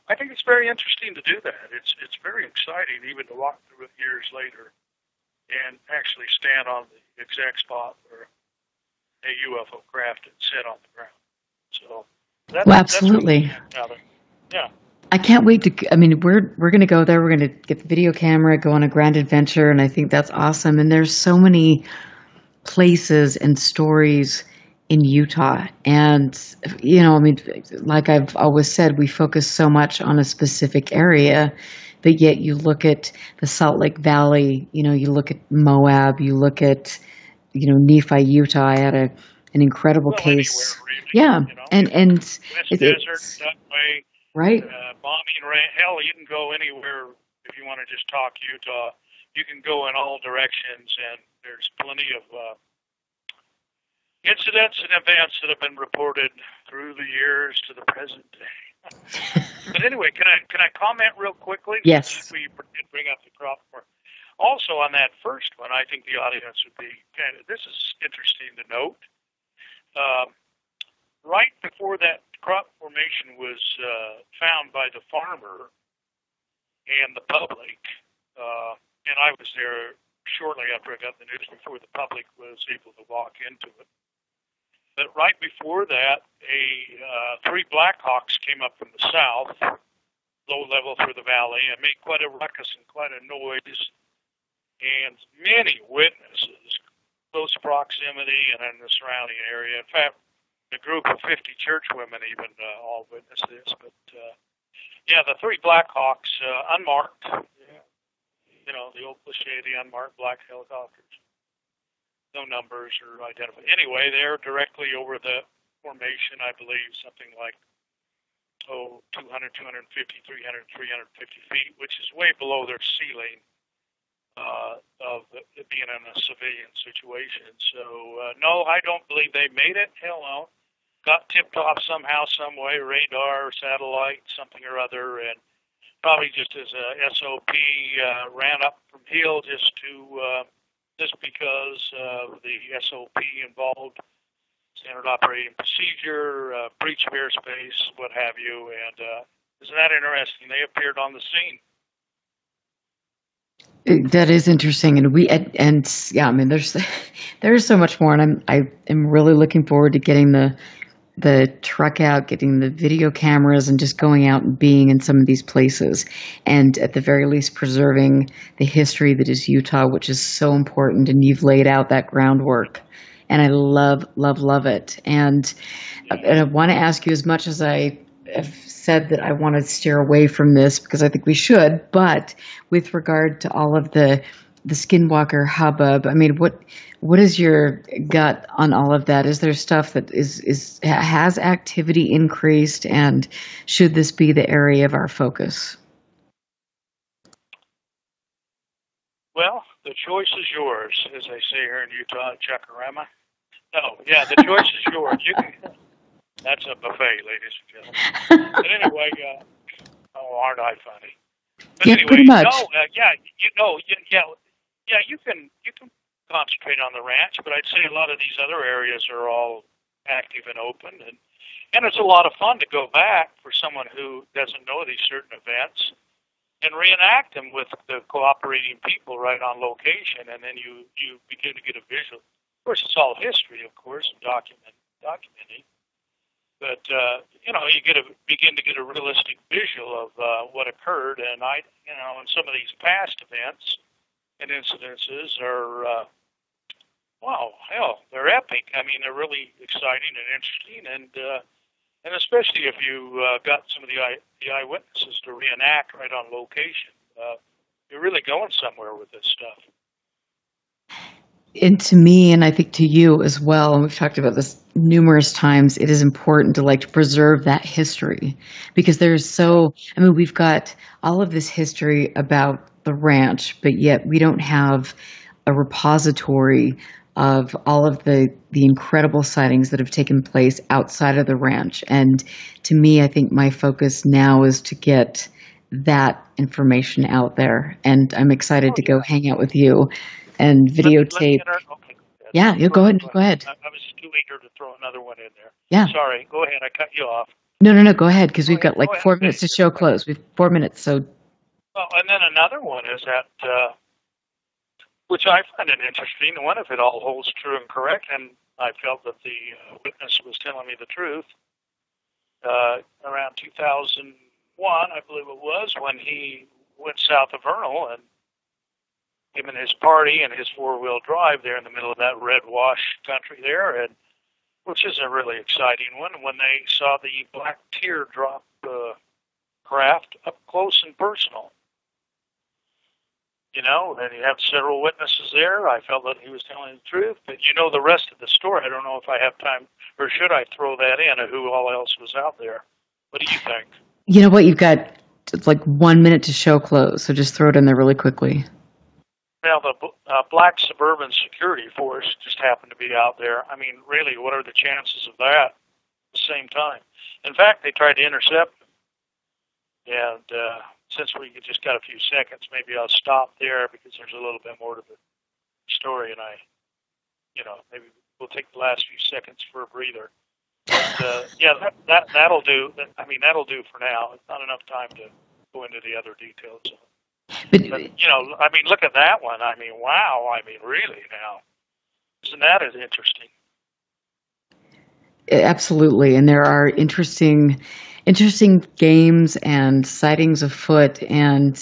I think it's very interesting to do that. It's very exciting even to walk through it years later and actually stand on the exact spot where a UFO craft had set on the ground. So absolutely. That's really, yeah. I can't wait to. I mean, we're going to go there. We're going to get the video camera, go on a grand adventure, and I think that's awesome. And there's so many places and stories in Utah, and like I've always said, we focus so much on a specific area, but yet you look at the Salt Lake Valley. You look at Moab. You look at Nephi, Utah. I had an incredible case. Anywhere, really, and this desert that way, right. bombing range. Hell, you can go anywhere if you want to just talk Utah. You can go in all directions, and there's plenty of incidents and events that have been reported through the years to the present day. But anyway, can I comment real quickly? Yes. We did bring up the crop war. Also, on that first one, I think the audience would be this is interesting to note. Right before that crop formation was found by the farmer and the public, and I was there shortly after I got the news before the public was able to walk into it. But right before that, 3 Blackhawks came up from the south, low level through the valley, and made quite a ruckus and quite a noise. And many witnesses, close proximity and in the surrounding area. In fact, a group of 50 church women even all witnessed this. But, yeah, the 3 Blackhawks, unmarked, you know, the old cliche, the unmarked black helicopters. No numbers or identified. Anyway, they're directly over the formation, I believe, something like, 200, 250, 300, 350 feet, which is way below their ceiling. Of it being in a civilian situation. So, no, I don't believe they made it. Hell no. Got tipped off somehow, some way, radar, satellite, something or other, and probably just as a SOP ran up from hill just because of the SOP involved standard operating procedure, breach of airspace, what have you. And isn't that interesting? They appeared on the scene. That is interesting, and yeah, I mean, there's so much more, and I am really looking forward to getting the truck out, getting the video cameras, and just going out and being in some of these places, and at the very least preserving the history that is Utah, which is so important, and you've laid out that groundwork, and I love it, and I want to ask you, as much as I have said that I want to steer away from this because I think we should, but with regard to all of the Skinwalker hubbub, I mean, what is your gut on all of that? Is there stuff that has activity increased, and should this be the area of our focus? Well, the choice is yours, as they say here in Utah, Chakarama. No, yeah, the choice is yours. You can. That's a buffet, ladies and gentlemen. But anyway, aren't I funny? But yeah, anyway, pretty much. No, you can concentrate on the ranch, but I'd say a lot of these other areas are all active and open, and it's a lot of fun to go back for someone who doesn't know these certain events and reenact them with the cooperating people right on location, and then you begin to get a visual. Of course, it's all history, of course, and documenting. But, you begin to get a realistic visual of what occurred. And and some of these past events and incidences are, they're epic. I mean, they're really exciting and interesting. And especially if you got some of the eyewitnesses to reenact right on location, you're really going somewhere with this stuff. And to me, and I think to you as well, and we've talked about this numerous times, it is important to preserve that history, because we've got all of this history about the ranch, but yet we don't have a repository of all of the incredible sightings that have taken place outside of the ranch. And to me, I think my focus now is to get that information out there. And I'm excited to go hang out with you and videotape. Yeah, you go ahead. Go ahead. I was too eager to throw another one in there. Yeah. Sorry. Go ahead. I cut you off. No. Go ahead, because we've got 4 minutes to show close. We've 4 minutes, so. Well, and then another one is that, which I find it interesting. One, if it all holds true and correct, and I felt that the witness was telling me the truth. Around 2001, I believe it was, when he went south of Vernal, and him and his party and his four-wheel drive there in the middle of that red wash country there, and which is a really exciting one, when they saw the black teardrop craft up close and personal. And you have several witnesses there. I felt that he was telling the truth, but the rest of the story. I don't know if I have time, or should I throw that in, of who all else was out there. What do you think? You know what? You've got like 1 minute to show close, so just throw it in there really quickly. Now, the Black Suburban Security Force just happened to be out there. I mean, really, what are the chances of that at the same time? In fact, they tried to intercept them. And since we just got a few seconds, maybe I'll stop there because there's a little bit more to the story, and maybe we'll take the last few seconds for a breather. But, that'll do. I mean, that'll do for now. It's not enough time to go into the other details. But I mean, look at that one. I mean, wow. I mean, really now. Isn't that as interesting? Absolutely. And there are interesting games and sightings afoot. And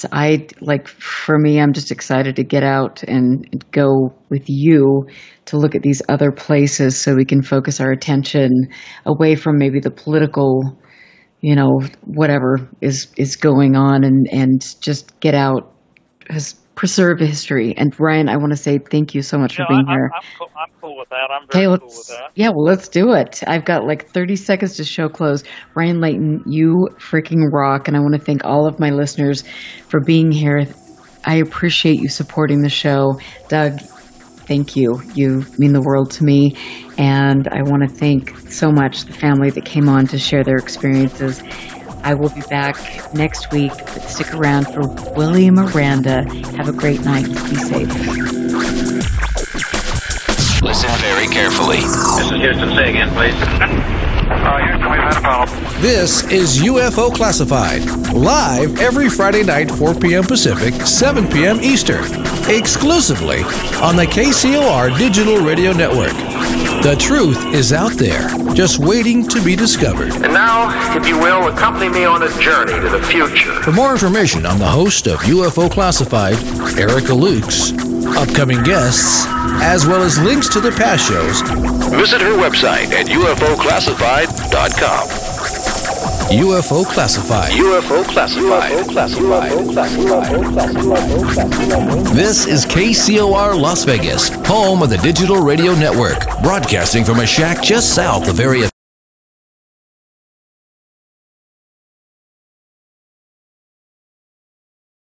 for me, I'm just excited to get out and go with you to look at these other places so we can focus our attention away from maybe the political, whatever is going on and just get out, preserve history. And Ryan, I want to say thank you so much for being here. I'm cool with that. I'm very cool with that. Yeah, well, let's do it. I've got like 30 seconds to show close. Ryan Layton, you freaking rock. And I want to thank all of my listeners for being here. I appreciate you supporting the show. Doug, thank you. You mean the world to me. And I want to thank so much the family that came on to share their experiences. I will be back next week, but stick around for Willie and Miranda. Have a great night. Be safe. Listen very carefully. This is Houston. Say again, please. Houston, we've had a problem. This is UFO Classified, live every Friday night, 4 p.m. Pacific, 7 p.m. Eastern, exclusively on the KCOR Digital Radio Network. The truth is out there, just waiting to be discovered. And now, if you will, accompany me on a journey to the future. For more information on the host of UFO Classified, Erica Lukes, upcoming guests, as well as links to the past shows, visit her website at ufoclassified.com. UFO Classified. UFO Classified. This is KCOR Las Vegas, home of the Digital Radio Network, broadcasting from a shack just south of Area